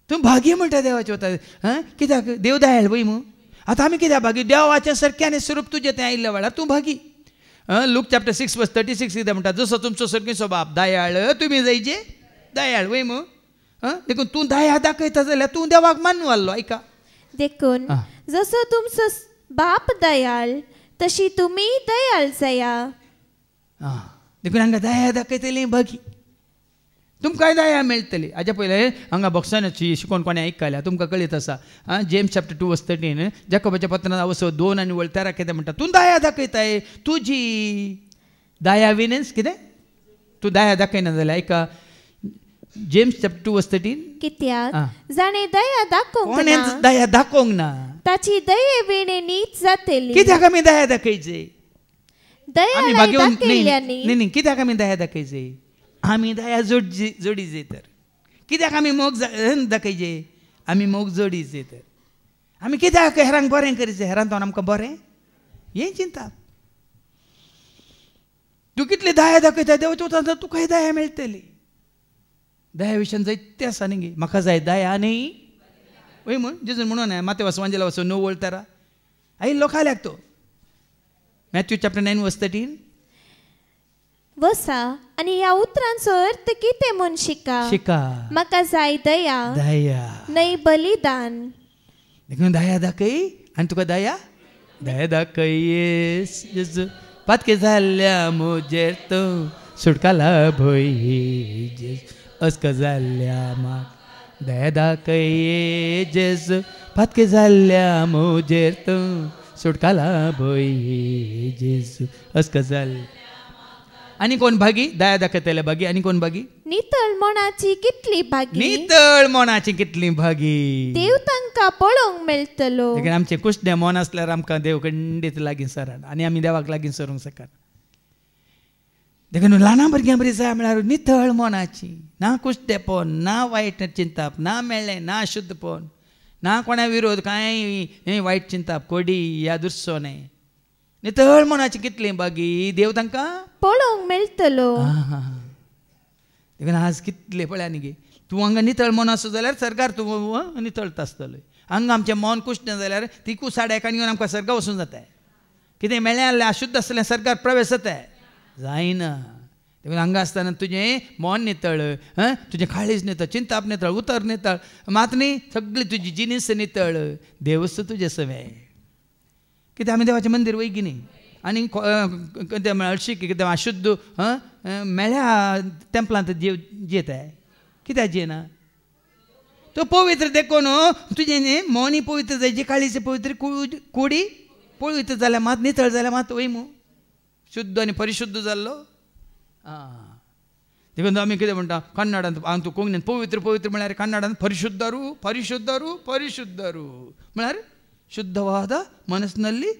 तूं भागी म्हणटा देवाचें वता. कित्याक देव दयाळ पळय मू. आतां आमी कित्याक भागी? देवाचें सारकें स्वरूप तुजें तें आयिल्ल्या वेळार तूं भागी. लूक चॅप्टर 6:36 कितें म्हणटा? जसो तुमचो सर्गीचो बाप दयाळ तुमी जायचे दयाळ वय मू. देखून तूं दया दाखयता जाल्यार तूं देवाक मानू आल्लो. ऐका देखून जसो तुमचो बाप दयाळ तशी तुमी दयाळ जाया. देखून हांगा दया दाखयतली भागी. तुमकांय दया मेळटली. हाज्या पयलें हांगा बॉक्सानाची शिकोवन कोणें आयकल्या तुमकां कळीत आसा. जेम्स चॅप्टर 2:13 जाकोबाच्या पत्रांत वचो 2 आनी 13 कितें म्हणटा? तूं दया दाखयताय तुजी दया विनेस कितें तूं दया दाखयना जाल्यार. ऐका जेम्स चॅप्टर 2:13 कित्याक जाणे दया दाखोवंक कोणें ना दया दाखोवंक ना ताची दये विणे नीच जातली. कित्याक आमी दया दाखयचे? दया आमी लाय भाग्यवान दाखयल्यानी न्ही. कित्याक आमी दया दाखयचे? आमी दया जोडीचे तर. कित्याक आमी मोग दाखयचे? आमी मोग जोडीचे तर. आमी कित्याक हेरांक बरें करीचें? हेरांत आमकां बरें हें चिंता. तूं कितली दया दाखयता देवाच्या वता तुकाय दया मेळटली. दया विशयान जायते आसा न्ही. म्हाका जाय दया न्ही वय म्हण जेजून म्हणून माते वाचवांजेला वचो 9 आयिल्लो खाल्याक तो. मॅथ्यू चॅप्टर 9:13 वसा आणि ह्या उतरांचो अर्थ कितें म्हूण शिका. म्हाका जाय दया दया न्हय बलिदान. देखून दया दाखय आनी तुका दया दाखय जेजू पातके जाल्ल्या म्हजेर तो सुटकाला भंय जेजू अस्क जाल्ल्या म्हाका दया दाखय जेजू पातके जाल्ल्या म्हजेर तो सुटकाला भंय जेजू अस्क जाल्ल्या. आणि कोण भागी? दया दाखयतले भागी. आणि कोण भागी? नितळ मनाची कितली भागी. नितळ मनाची कितली भागी. देव तांकां पळोवंक मेळटलो. देखून आमचें कुशतें मन आसल्यार आमकां देव खंडीत लागीं सराना आनी आमी देवाक लागीं सरूंक शकना. देखून ल्हान भुरग्यां बरी जाय म्हळ्यार नितळ मनाची. ना कुशतेपण, ना वायट चिंताप, ना मेळ्ळें, ना अशुद्धपण, ना कोणा विरोध कांय वायट चिंताप, कोडी या दुर्सो न्हय. नितळ मनाची कितली भागी. देव तांकां पळोवंक मेळटलो. देखून आज कितले पळया न्ही गे. तूं हांगा नितळ मन आसा जाल्यार सरकार तूं नितळत आसतलो. हांगा आमचें मन कुशतें जाल्यार ती कुसाड्याक येवन आमकां सर्गा वचूंक जाता. कितें मेळ्ळें जाल्यार अशुद्ध आसलें सरकार प्रवेश जाता जायना. देखून हांगा आसतना तुजें मन नितळ, तुजें काळीज नितळ, चिंताप नितळ, उतर नितळ, मात न्ही सगळी तुजी जिनीस नितळ. देवच तुजें सवें. कितें आमी देवाचें मंदीर वय की न्ही. आनी कितें हरशीं कितें अशुद्ध मेळ्या टेंपलांत जीव जियेताय. कित्याक जियेना? तो पवित्र देखून तुजें न्ही मोनी पवित्र जाय, जी काळीची पवित्र कुडी पवित्र जाल्यार मात नितळ जाल्यार मात वय मू शुद्ध आनी परिशुद्ध जाल्लो. देखून आमी कितें म्हणटा कन्नडांत हांव तूं कोंकणींत पवित्र पवित्र म्हळ्यार कन्नडांत परिशुद्धरू परिशुद्धरू परिशुद्धरू म्हळ्यार ಶುದ್ಧವಾದ ಮನಸ್ಸಿನಲ್ಲಿ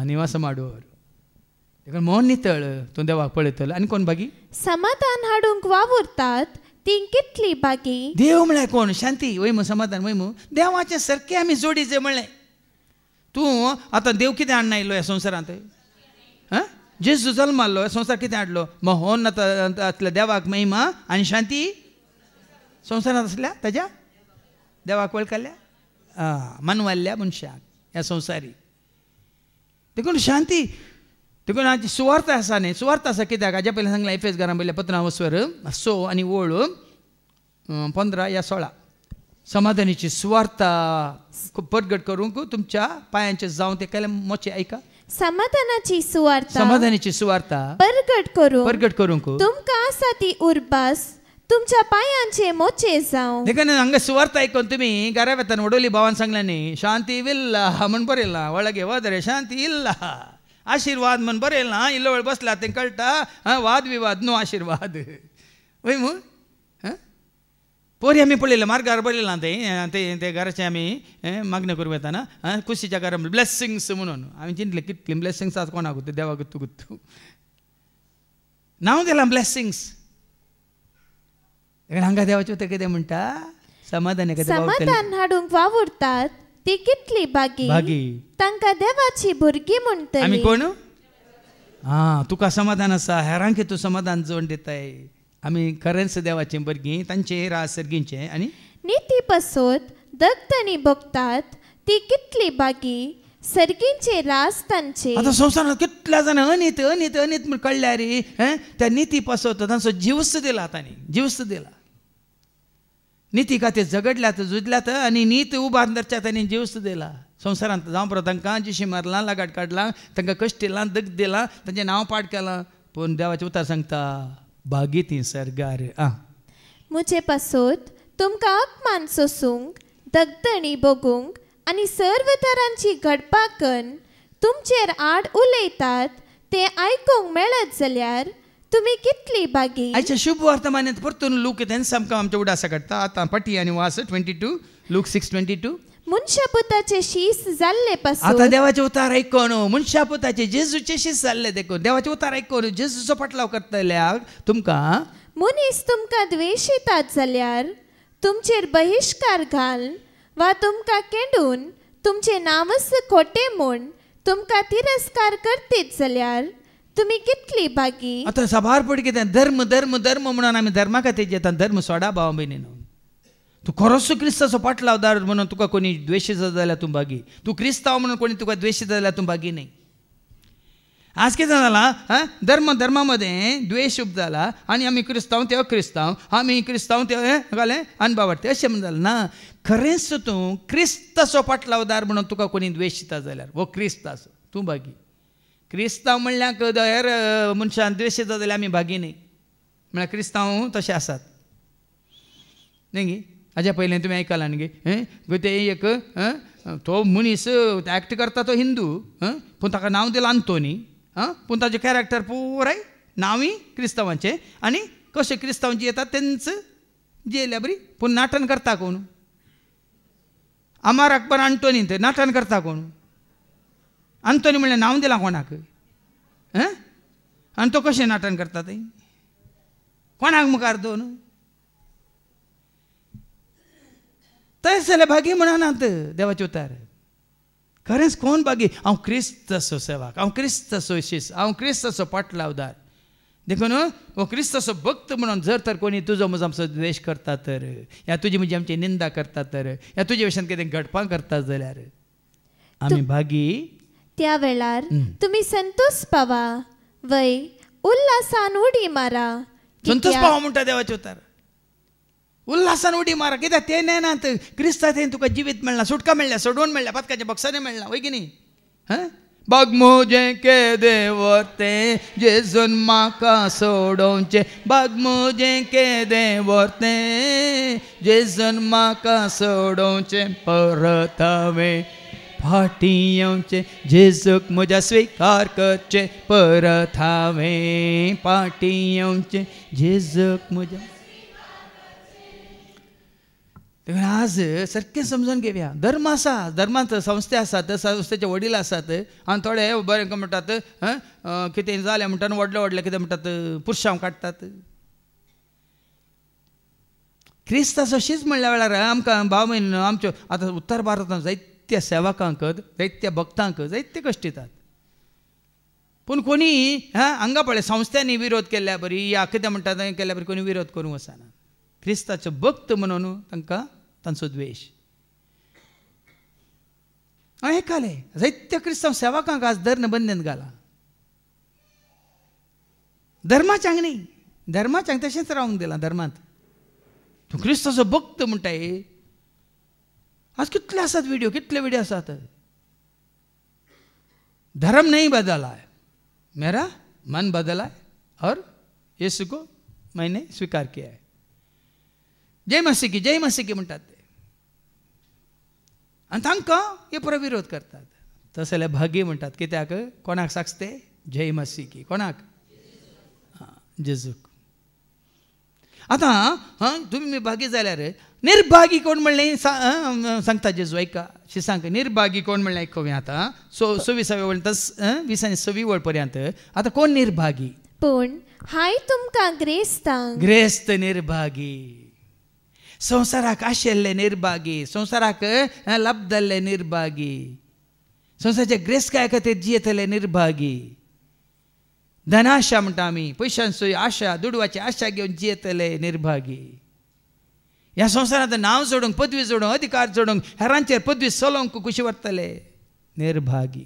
ನಿವಾಸ ಮಾಡುವವರು. देखून मन नितळ तूं देवाक पळयतलो. आनी कोण भागी? समाधान हाडूंक वावुरतात ती कितली भागी. देव म्हळ्यार कोण? शांती वय मू, समाधान वय मू. देवाचें सारकें आमी जोडीचे म्हणलें. तूं आतां देव कितें हाडून आयिल्लो ह्या संवसारांत? जेजू जल्माल्लो ह्या संवसार कितें हाडलो? मोहन आसल्या देवाक महिमा आनी शांती संवसारांत आसल्या ताज्या देवाक वळखल्या मानवाल्ल्या मनशाक ह्या संवसारी. देखून शांती. देखून हाची सुवार्थ आसा न्ही. सुवार्थ आसा कित्याक? हाज्या पयलीं सांगलां एफेस घरां पयल्या पत्रां वचवर 6 आनी ओळ 15 या 16 समाधानाची सुवार्थ परगट करूंक तुमच्या पांयांचे जावं ते केलें मोचे. ऐका समाधानाची सुवार्थ समाधानाची सुवार्थ परगट करूंक तुमकां आसा ती उर्बास तुमच्या पांयांचे मोचे जावं. देखून हांगा सुवार्थ आयकून तुमी घरा वेतान वडोली भावान सांगलें न्ही शांती विल्ला म्हण बरयलां. ಒಳಗೆ ಹೋದರೆ ಶಾಂತಿ ಇಲ್ಲ. आशीर्वाद म्हण बरेल ना इल्लो वेळ बसला ते कळटा वाद विवाद नो आशीर्वाद वय मग पोरी आम्ही पळयलें मार्गार पळयलां ते घराचें आमी मागणी करूं येताना कुशीच्या घरा ब्लेसिंग्स म्हणून हांवें चिंतलें कितली ब्लेसिंग्स आसा कोणाक गुत्तू देवा गुत्तू गुत्तू नांव दिलां ब्लेसिंग्स हांगा देवाचें उतर कितें म्हणटा समाधान समाधान हाडूंक वावुरतात ती कितली बागी तांकां देवाची भुरगीं म्हणटलीं आमी कोण तुका समाधान आसा हेरांक तूं समाधान जोड दिताय आमी खरेंच देवाचें भुरगीं तांचें रास सर्गींचें आनी नीती पसोत दगतणी भोगतात ती कितली बागी सर्गींचे रास तांचे आतां संवसारांत कितल्या जाणां अनीत अनीत अनीत म्हण कळ्ळ्या रे त्या नीती पसोत तांचो जीवस दिला तांणी जीवस दिला नीती खातीर झगडल्यात झुजल्यात आनी नीत उबार धरच्यात आनी जीवस दिला संवसारांत जावं पळय तांकां जिशी मारलां लागाट काडलां तांकां कश्ट दिलां दग दिलां तांचें नांव पाड केलां पूण देवाचें उतर सांगता बागी ती सरगार मुझे पसोत तुमकां अपमान सोसूंक दगतणी भोगूंक आनी सर्व तरांची घडपाकन तुमचेर आड उलयतात ते आयकूंक मेळत जाल्यार तुमी कितली बागी आयच्या शुभ वर्तमानांत परतून लूक तेंच सामको आमच्या उडासा काडटा आतां पटी आनी वास 22 लूक 6:22 मनशापुताचे शीस जाल्ले पसोत आता देवाचे उतार आयकोन मनशापुताचे जेजूचे शीस जाल्ले देखून देवाचे उतार आयकोन जेजूचो पाटलाव करतल्याक तुमकां मनीस तुमकां द्वेशितात जाल्यार तुमचेर बहिश्कार घाल वा तुमकां केंडून तुमचे नामस खोटे म्हूण तुमकां तिरस्कार करतीत जाल्यार तुमी कितली बागी आतां सभार पड कितें धर्म धर्म धर्म म्हणून आमी धर्मा खातीर जेता धर्म सोडा भाव भयणीनो तूं खरोच क्रिस्ताचो पाटलावदार म्हणून तुका कोणी द्वेशी जाल्यार तूं बागी तूं क्रिस्तांव म्हणून कोणी तुका द्वेशी जाल्यार तूं बागी न्ही आज कितें जालां धर्म धर्मामध्ये द्वेश उब जाला आनी आमी क्रिस्तांव ते अक्रिस्तांव आमी क्रिस्तांव ते घालें अनबावडते अशें म्हणून जालें ना खरेंच तूं क्रिस्ताचो पाटलावदार म्हणून तुका कोणी द्वेशिता जाल्यार वो क्रिस्ताचो तूं बागी क्रिस्तांव म्हणल्यार हेर मनशान द्वेशिता जाल्यार आमी बागी न्ही म्हळ्यार क्रिस्तांव तशें आसात न्ही गे हाज्या पयलें तुमी आयकलां न्ही गे ते एक तो मनीस एक्ट करता तो हिंदू पूण ताका नांव दिलां आंतोनी पूण ताजें कॅरेक्टर पुराय नांवूय क्रिस्तांवांचें आनी कशें क्रिस्तांव जियेतात तेंच जियेल्या बरी पूण नाटन करता कोण अमार अकबर आंटोनी ते नाटन करता कोण आंतोनी म्हणल्यार नांव दिलां कोणाक आनी तो कशें नाटन करता तें कोणाक मुखार दोन तशें जाल्यार बागी म्हणनात देवाचे उतार खरेंच कोण बागी हांव क्रिस्ताचो सेवाक हांव क्रिस्ताचो शिस हांव क्रिस्ताचो पाटलावदार देखून हो क्रिस्ताचो भक्त म्हणून जर तर कोणी तुजो म्हजो आमचो द्वेश करता तर या तुजी म्हजी आमची निंदा करता तर या तुजे विशयान कितें घडपाक करता जाल्यार आमी बागी त्या वेळार तुमी संतोष पावा वय उल्हासान उडी मारा संतोष पावा म्हणटा देवाचे उतार उल्हासान उडी मारा कित्याक ते नेनात क्रिस्ता थंय तुका जिवीत मेळना सुटका मेळ्ळ्या सोडून मेळ्ळ्या पदकाच्या बॉक्सांनी मेळना वय की न्ही बग मुझे के देवते जेजून म्हाका सोडोवचे बग मुझे के देवते जेजून म्हाका सोडोवचे परत हांवें फाटी येवचे जेजूक म्हज्या स्विकार करचे परत हांवें फाटी येवचे जेजूक म्हज्या आज सारकें समजून घेवया धर्म आसा धर्मांत संस्थे आसात संस्थेचे वडील आसात आनी थोडे बरें म्हणटात कितें जालें म्हणटा व्हडले व्हडले कितें म्हणटात पुरशांव काडटात क्रिस्ताचो शीज म्हणल्या वेळार आमकां भाव भयण आमच्यो आतां उत्तर भारतांत जायत्या सेवकांक जायत्या भक्तांक जायते कश्ट दितात पूण कोणी हांगा पळय संस्थांनी विरोध केल्ल्या बरी या कितें म्हणटा तें केल्ल्या बरी कोणी विरोध करूंक वचना क्रिस्ताचो भक्त म्हणून तांकां तांचो द्वेश हांवें आयकलें जायत्या क्रिस्तांव सेवकांक आज धर्म बंदन घाला धर्माच्यांक न्ही धर्माच्यांक तशेंच रावंक दिलां धर्मांत तूं क्रिस्ताचो भक्त म्हणटाय आज कितले आसात व्हिडिओ कितले व्हिडिओ आसात धर्म नहीं बदला है मेरा मन बदला है और यीशु को मैंने स्वीकार किया है जय मसीह की म्हणटात ते आनी तांकां हे पुरो विरोध करतात तसं जाल्यार भागी म्हणटात. कित्याक? कोणाक सागते? जय मसी की. कोणाक? जेजूक. आतां तुमी भागी जाल्यार निर्भागी कोण म्हणलें सांगता जेजू. ऐका सांग. निर्भागी कोण म्हणलें आयकोवें आतां. 26व्या वळ 20 वळ पर्यंत. आतां कोण निर्भागी? पूण हाय तुमकां ग्रेस्तांक. ग्रेस्त निर्भागी. संवसाराक आशिल्ले निर्भागी. संवसाराक लाभदल्ले निर्भागी. संवसाराच्या ग्रेस्काय खातीर जियेतले निर्भागी. धनाशा म्हणटा आमी. पयशांची आशा, दुडवाची आशा घेवन जियेतले निर्भागी. ह्या संवसारांत नांव जोडूंक, पदवी जोडूंक, अधिकार जोडूंक, हेरांचेर पदवी चलोवंक कशी व्हरतले? निर्भागी.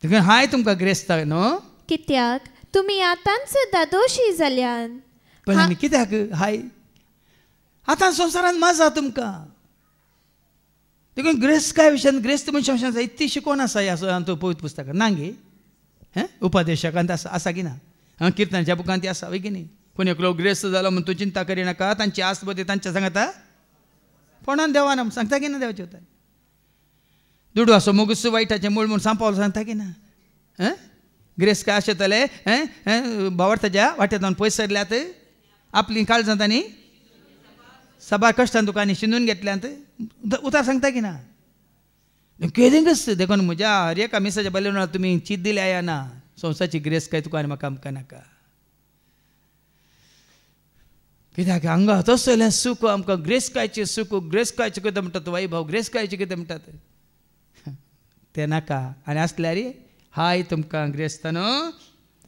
देखून हाय तुमकां ग्रेस्तांक न्हू. कित्याक तुमी आतांच दादोशी जाल्यात. पण आमी कित्याक हाय? आतां संवसारांत मजा तुमकां. देखून ग्रेस्ताय विशयान, ग्रेस्त मनशा विशयान इतली शिकोवन आसा ह्या पवित्र पुस्तकांत ना गे? उपदेशकांत आसा की ना? किर्तनाच्या बुकांत आसा वय की न्ही? कोण एकलो ग्रेस्त जालो म्हूण तूं चिंता करिनाका. तांची आस्त बदी तांच्या सांगता कोणान देवाना सांगता की ना देवाचे उतर. दुडू असो मोगूस वायटाचें मूळ म्हूण सांपावलो सांगता की ना? ग्रेस्त काय आशेतले भावार्थाच्या वाटेंतल्यान पयस सरल्यात. आपली काळजां तांणी सभा कश्टान तुका आनी शिंदून घेतल्यांत. उतार सांगता की ना? केदिंगच देखून म्हज्या हर एका मिसाच्या बलिवनार तुमी चीत दिल्या या ना. संवसाराची ग्रेस्त काय तुका आनी म्हाका आमकां नाका. कित्याक हांगा तसलें सूख आमकां ग्रेस्कायचें सूख, ग्रेस्कायचें कितें म्हणटात वैभव, ग्रेस्कायचें कितें म्हणटात तें नाका. आनी आसल्यार हाय तुमकां ग्रेस्त न्हू.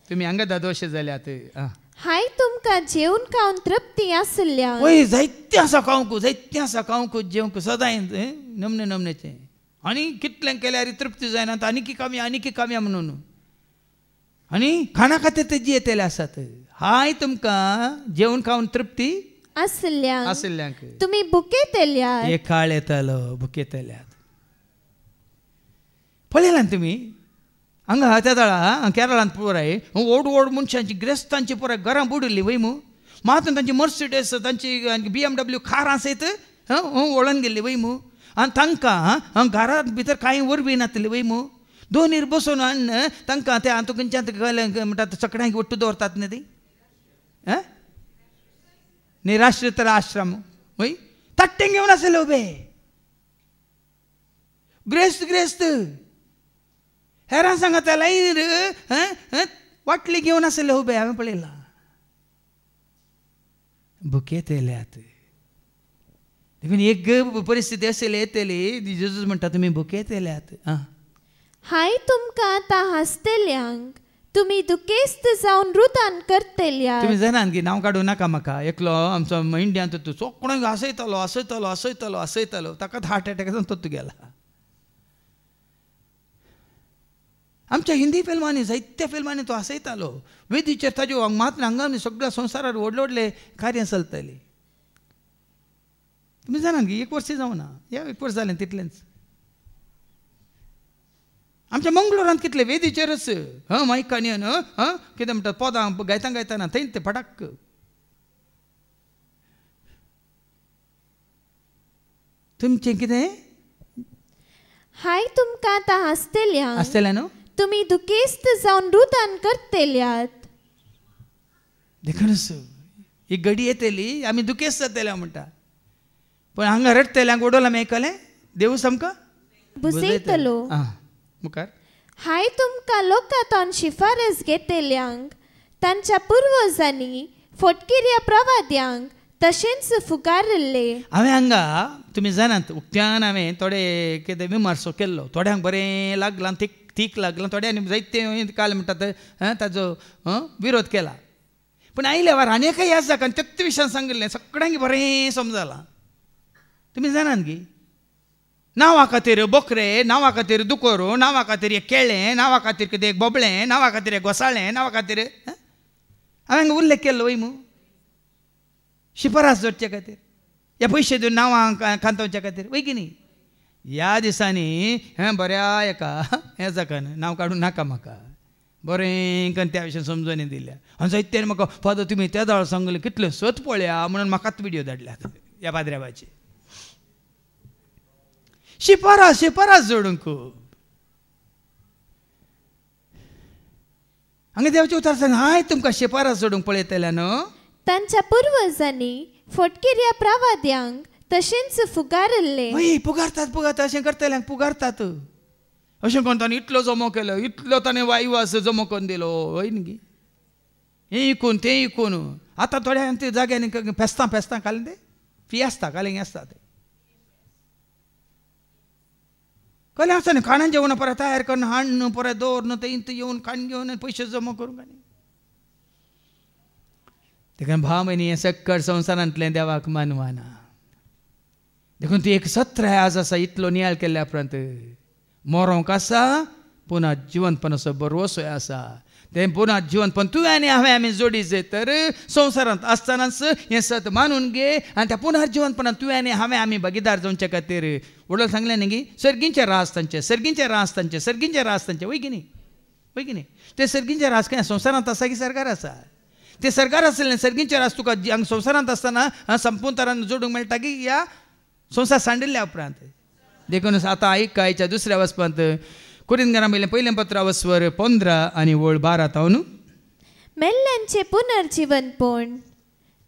तुमी हांगा दादोशे जाल्यात. हाय तुमकां जेवन खावन तृप्ती आसल्या. वय जायतें आसा खावंक, जायतें आसा खावंक, जेवंक सदां नमने नमनेचें. आनी कितलें केल्यार तृप्ती जायना. आनीक काम्या म्हणून. आनी खाणा खातीर ते जियेतले आसात. हाय तुमकां जेवण खावन तृप्ती आसल्यांक. तुमी भुकेतेल्यात. एकाळ येतालो भुकेतेल्यात. पळयलां तुमी हांगा त्या दाळा केरळांत पुराय व्हड मनशांची ग्रेस्तांची पुराय घरां बुडिल्ली वय मू. मात तांची मर्सिडीज, तांची BMW कारां सयत वळोन गेल्ली वय मू. आनी तांकां घरांत भितर कांय वरवीं नासली वय मू. दोनीर बसून तांकां ते खंयच्यान म्हणटात चकड्यांक वट्टू दवरतात न्ही ती. निराश्रित आश्रम वय तट्टें घेवन आसले उबे. ग्रेस्त हेरां सांगता लायनीर वाटली घेवन आसले उबे. हांवें पळयलां. भुकेतेल्यात. देखून एक परिस्थिती आसली येतली जेजूस म्हणटा तुमी भुकेतेल्यात. हाय तुमकां आतां हांसतेल्यांक. तुमी दुखेस्त जावन रुदान करतेल्यात. तुमी जाणात की नांव काडूं नाका म्हाका. एकलो आमचो इंडियांत तूं सोकणो आसयतालो ताकाच हार्ट एटॅक जावन तो गेला. आमच्या हिंदी फिल्मांनी जायत्या फिल्मांनी तो आसयतालो. वेदीचेर ताज्यो महात्म्या हांगांनी सगळ्या संवसारार व्हडले कार्यां चलतलीं. तुमी जाणात की 1 वर्स जावना. 1 वर्स जालें तितलेंच. आमच्या मंगळुरांत कितले वेदीचेरच मायकांनी कितें म्हणटात पदां गायतना थंय ते फटाक. तुमचें कितें? हाय तुमकां आतां आसतलें न्हू. तुमी दुखेस्त जावन रुदान करतेल्यात. देखूनच ही घडी येतली आमी दुखेस्त जातले म्हणटा. पण हांगा रडतल्यांक ओडोल आमी आयकलें देव सामको बुजयतलो. मुखार. हाय तुमकां लोकांतून शिफारस घेतेल्यांक. तांच्या पुर्वजांनी फोटकिऱ्या प्रवाद्यांक तशेंच फुगारले. हांवें हांगा तुमी जाणात उक्त्यान हांवें थोडे कितें विमर्शो केल्लो. थोड्यांक बरें लागलां, तीक लागलां. थोड्यांनी जायते काल म्हणटात ताजो विरोध केला. पूण आयल्या वार आनी एका ह्या जाकान त्याच विशयान सांगिल्लें सगळ्यांक बरें समजलां. तुमी जाणात की नांवा खातीर बोकरे, नांवा खातीर दुकोरू, नांवा खातीर एक केळें, नांवा खातीर कितें एक बोबळें, नांवा खातीर एक घोसाळें, नांवा खातीर हांवें उल्लेख केल्लो वय मू. शिफारस जोडचे खातीर ह्या पयशे दिवन नांवां खांतोवच्या खातीर वय की न्ही. ह्या दिसांनी बऱ्या एका ह्या जाकान नांव काडूं नाका म्हाका. बरें करून त्या विशयान समजोनी दिल्या. आनी जायत्यान म्हाका फादर तुमी त्या दाळ सांगले कितले सत पळया म्हणून म्हाकाच व्हिडियो धाडल्यात ह्या पाद्र्यावाचे. शिपारास जोडूंक खूब हांगा देवाचें उतर सांग हांवें तुमकां शिपारास जोडूंक पळयतलें न्हू. तांच्या पुर्वजांनी फटकिऱ्या प्रवाद्यांक तशेंच फुगारल्ले. पुगारतात अशें करतले पुगारतात. अशें करून ताणें इतलो जमो केलो इतलो ताणें वायवास जमो करून दिलो हय न्ही. हें इकून तें इकून आतां थोड्या ते जाग्यांनी फेस्तां कालें ते फियास्ता कालें आसता ते कलें आसता न्ही. खाणां जेवणां परत तयार करून हाडून परत दवरून ते इंत येवन खाण घेवन पयशे जमा करूंक आनी देखून भाव म्हयने हें सक्कड संवसारांतलें देवाक मानवाना. देखून ती एक सत्र आज आसा इतलो नियाळ केल्ल्या उपरांत मरोंक आसा पुना जिवंतपणाचो बरोसोय आसा. तें पुना जिवंतपण तुवें आनी हांवें आमी जोडी जाय तर संवसारांत आसतनाच हें सत मानून घे आनी त्या पुनर जिवंतपणांत तुवें आनी हांवें आमी भागीदार जावचे खातीर वडोल सांगलें न्ही की सर्गींचे रास तांचे वय की न्ही. ते सर्गींचे रास काय संवसारांत आसा की सरकार आसा. ते सरकार आसलें सर्गींचे रास तुका संवसारांत आसतना संपूर्ण तरान जोडूंक मेळटा की ह्या संवसार सांडिल्ल्या उपरांत. देखून आतां आयच्या दुसऱ्या वचपांत कुरिंथीकांना पयलें पत्र वस्वर 15 आनी वळ 12 ताव न्हू. मेल्ल्यांचे पुनर्जीवनपण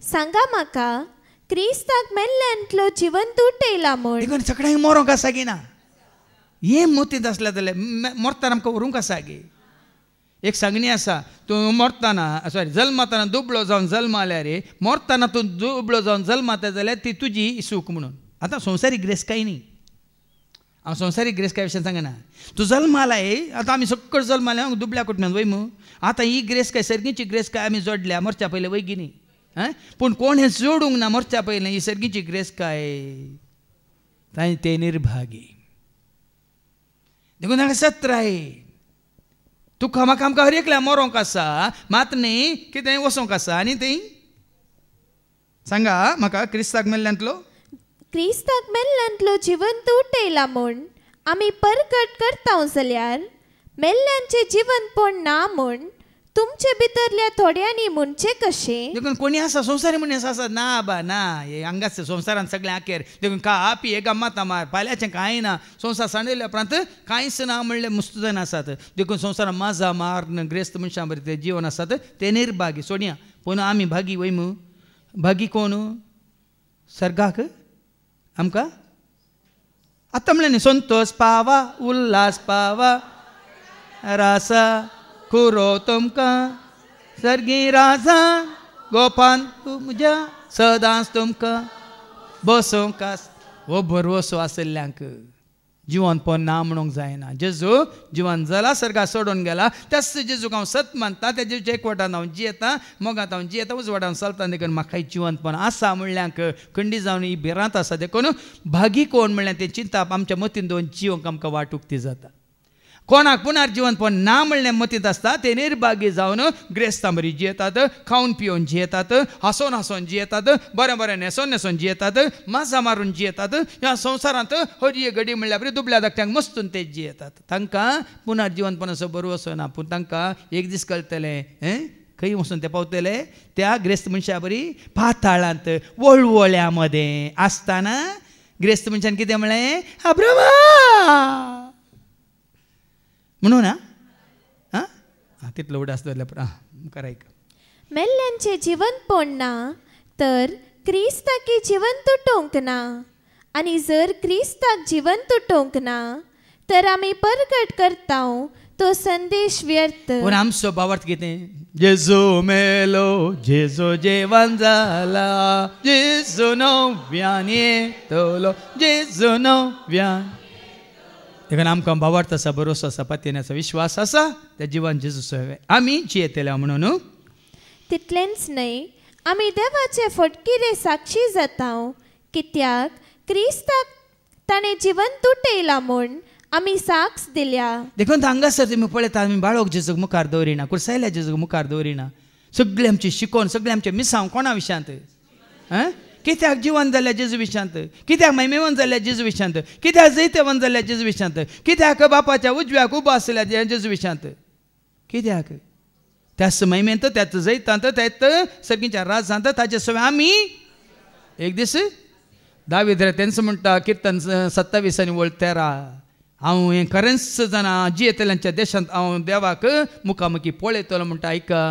सांगा म्हाका क्रिस्ताक मेल्ल्यांतलो जिवंत उठयला म्हूण. देखून सगळ्यांक मरोंक आसा की ना. हें मोतीत आसलें जाल्यार मरतना आमकां व्हरूंक आसा गे. एक सांगणी आसा तूं मरतना जल्मातना दुबळो जावन जल्माल्या रे मरतना तूं दुबळो जावन जल्माता जाल्यार ती तुजी सूख म्हणून. आतां संवसारीक ग्रेस काय न्ही. हांव संवसारीक ग्रेस काय विशय सांगना. तूं जल्माला आतां आमी सकयल जल्माले दुबळ्या कुटुंबांत वय मू. आतां ही ग्रेस काय सर्गीची ग्रेस काय आमी जोडल्या मरच्या पयलें वय गी न्ही. पूण कोण हें जोडूंक ना मरच्या पयलें ही सर्गीची ग्रेस काय तांणी ते निर्भागी. देखून ताणें सत्र तुका म्हाका आमकां हर एकल्या मरोंक आसा मात न्ही कितें वसोंक आसा आनी थंय सांगा म्हाका क्रिस्ताक मेल्ल्यांतलो जिवंत उठयला म्हूण आमी परगट करता जाल्यार मेल्ल्यांचें जिवंतपण ना म्हूण तुमचे भितरल्या थोड्यांनी म्हणचे कशें. देखून कोणी आसा संवसारी मनीस आसा ना बा ना हे हांगाच संवसारांत सगळें आखेर देखून आपी हे गम्मात मार फाल्यांचें कांय ना. संवसार सांडिल्ल्या उपरांत कांयच ना म्हणलें मुस्त जाण आसात. देखून संवसारांत माजा मारन ग्रेस्त मनशां बरें ते जीवन आसात ते निर्भागी सोडया. पूण आमी भागी वय मू. भागी कोण सर्गाक आमकां आतां म्हणलें न्ही संतोष पावा उल्हास पावा रासा खुरो तुमकां सर्गी राजा गोपान तुमच्या सदांच तुमकां बसोंक हो बरवसो आसल्ल्यांक जिवनपण ना म्हणूंक जायना. जेजू जिवन जाला सर्गा सोडून गेला त्याच जेजूक हांव सत मानता त्या जेजूच्या एकवटान हांव जियेता मोगांत हांव जियेता उजवाडान चलता देखून म्हाका जिवनपण आसा म्हणल्यांक खंडी जावन ही भिरांत आसा. देखून भागी कोण म्हणल्यार तें चिंता आमच्या मतीन दोन जिवंक आमकां वाट उक्ती जाता. कोणाक पुनर्जीवनपण ना म्हणलें मतींत आसता ते निर्भागी जावन ग्रेस्तां बरी जियेतात खावन पिवन जियेतात हांसोन हांसोन जियेतात बरें बरें न्हेसोन जियेतात माजा मारून जियेतात. ह्या संवसारांत हरये घडी म्हणल्यार बरी दुबळ्या धाकट्यांक मस्तून ते जियेतात. तांकां पुनर्जीवनपणाचो बरोवसो ना. पूण तांकां एक दीस कळटलें खंय वचून ते पावतले त्या ग्रेस्त मनशा बरी पाताळांत वळवळ्या मदें आसतना ग्रेस्त मनशान कितें म्हळें अब्राहम म्हणून तितलो उडे आसता मुखार आयक. मेल्ल्यांचें जिवंतपण ना तर क्रिस्ताकी जिवंत उठोवंक ना. आनी जर क्रिस्ताक जिवंत उठोवंक ना तर आमी परगट करता तो संदेश व्यर्थ. पूण आमचो भावार्थ कितें जेजू मेलो जेजू जेवण जाला जेजू नव्यान येतलो जेजू नव्यान. देखून आमकां भावार्थ आसा बरोसो आसा पातयेनाचो विश्वास आसा त्या जिवन जेजूचो आमी जियेतल्या म्हणून. तितलेंच न्हय आमी देवाचे फटकिरे साक्षी जाता कित्याक क्रिस्ताक ताणें जिवंत उठयला म्हूण आमी साक्ष दिल्या. देखून हांगासर तुमी पळयता आमी बाळोक जेजूक मुखार दवरिना कुर्सायल्या जेजूक मुखार दवरिना. सगळें आमचें शिकोवन सगळें आमचें मिसांव कोणा विशयांत कित्याक जिवन जाल्या जेजू विशांत कित्याक मैमेवन जाल्या जेजू विशांत कित्याक जैतेवन जाल्या जेजू विशांत कित्याक बापाच्या उजव्याक उबो आसल्या जेजू विशांत कित्याक त्याच मैमेंत त्याच जैतांत त्याच सर्गीच्या राजांत ताचे सवय आमी एक दीस दावीद रे तेंच म्हणटा किर्तन 27 आनी वळ 13 हांव हें खरेंच जाणा जियेतल्यांच्या देशांत हांव देवाक मुखामुखी पळयतलो म्हणटा ऐका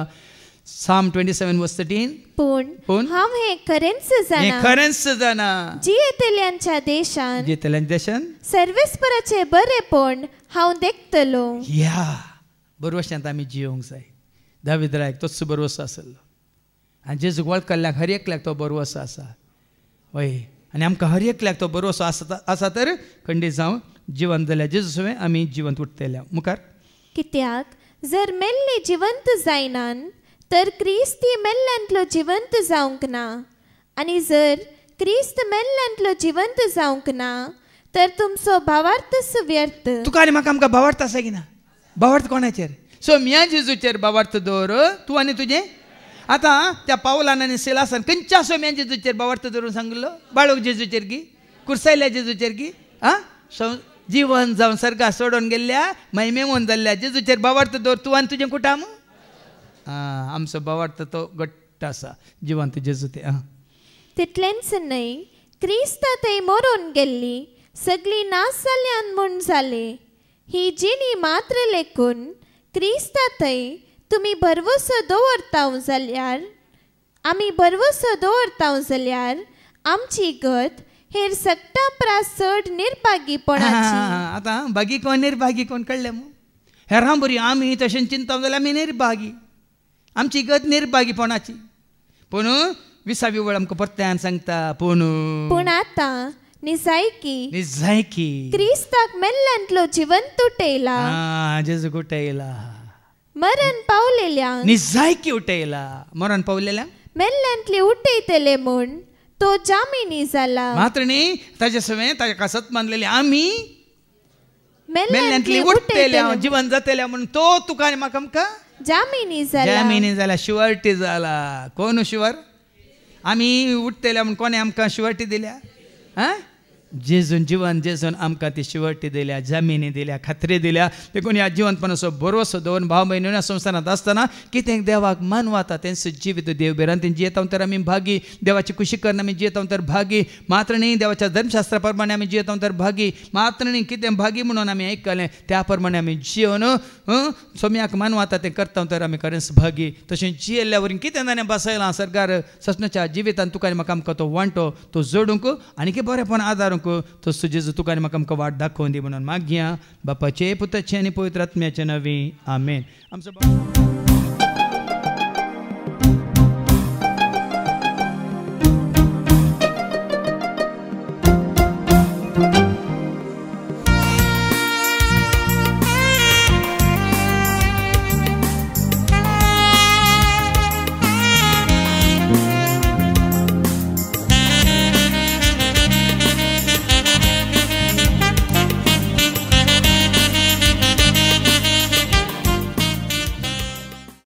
Psalm 27 verse 13 पूण हांव हें खरेंच जाणा जियेतल्यांच्या देशांत सर्वेस्पराचे बरेपण हांव देखतलो. या बरोवशांत आमी जियोंक जाय. दावीद रायक तोच बरोवसो आसलो आनी जेजूक वळखल्ल्याक हर एकल्याक तो बरोवसो आसा वय आनी आमकां हर एकल्याक तो बरोवसो आसा तर खंडीत जावं जिवंत जाल्यार जेजूसुवें आमी जिवंत उरतल्या. मुखार कित्याक जर मेल्ले जिवंत जायनान तर क्रिस्त मेल्ल्यांतलो जिवंत जावंक ना आनी जर क्रिस्त मेल्ल्यांतलो जिवंत जावंक ना तर तुमचो भावार्थ व्यर्थ. तुका आनी म्हाका आमकां भावार्थ आसा की ना? भावार्थ कोणाचेर? सोम्या जेजूचेर भावार्थ दवर तूं आनी तुजें. आतां त्या पावलान आनी सिलासान खंयच्या सोम्या जेजूचेर भावार्थ दवरून सांगलो? बाळूक जेजूचेर की कुर्सायल्या जेजूचेर की जिवन जावन सर्गा सोडून गेल्ल्या महिमेमोन जाल्ल्या जेजूचेर भावार्थ दवर तूं आनी तुजें कुटाम. आमचो भावार्थ तो घट्ट आसा जिवंत जेजू ते. तितलेंच न्हय क्रिस्ता थंय मरून गेल्ली सगळी नास जाल्यान म्हूण जाले ही जिणी मात्र लेखून क्रिस्ता थंय तुमी भरवसो दवरताव जाल्यार आमी भरवसो दवरताव जाल्यार आमची गत हेर सक्ता प्रास चड निर्भागीपणाची. आतां भागी कोण निर्भागी कोण कळ्ळें मू? हेरां बरी आमी तशें चिंतता जाल्यार आमी निर्भागी. आमची गत निर्भागीपणाची. पूण 20वी वळ आमकां परत्यान सांगता पूण आतां निजायकी क्रिस्ताक मेल्ल्यांतलो जिवंत उठयला. जेजू उठयला. मरण पावलेल्या निजायकी उठयला. मरण पावलेल्या मेल्ल्यांतली उठयतले म्हूण तो जामिनी जाला. मात्र न्ही ताजे सवें ताका सत मानलेले आमी मेल्ल्यांतली उठयल्या जिवंत जातल्या म्हणून तो तुका आनी म्हाका आमकां जामिनी जाला. शुअर्टी जाला. कोण शुअर? आमी उठतल्या म्हणून कोणे आमकां शुअर्टी दिल्या? जेजून जिवन जेजून आमकां ती शुअर्टी दिल्या जमिनी दिल्या खात्री दिल्या. देखून ह्या जिवंतपणाचो भरवसो दवरून भाव भयणी संवसारांत आसतना कितें देवाक मानवाता तेंच जिवीत देव बेरांत जियेतां तर आमी भागी. देवाची खुशी करून आमी जियेतां तर भागी. मात्र न्ही देवाच्या धर्मशास्त्रा प्रमाणे आमी जियेतां तर भागी. मात्र न्ही कितें भागी म्हणून आमी आयकलें त्या प्रमाणे आमी जियोन सोम्याक मानवाता तें करता तर आमी खरेंच भागी. तशें जियेल्ल्या वरीं कितें जाणें बसयलां सरकार ससनाच्या जिवितांत तुका आनी म्हाका आमकां तो वांटो तो जोडूंक आनी बरेपण आदारूंक तो जेजू तुका आनी म्हाका आमकां वाट दाखोवन दी म्हणून मागया बापाचे पुताचे आनी पवित्र आत्म्याचे नवी आमेन. आमचो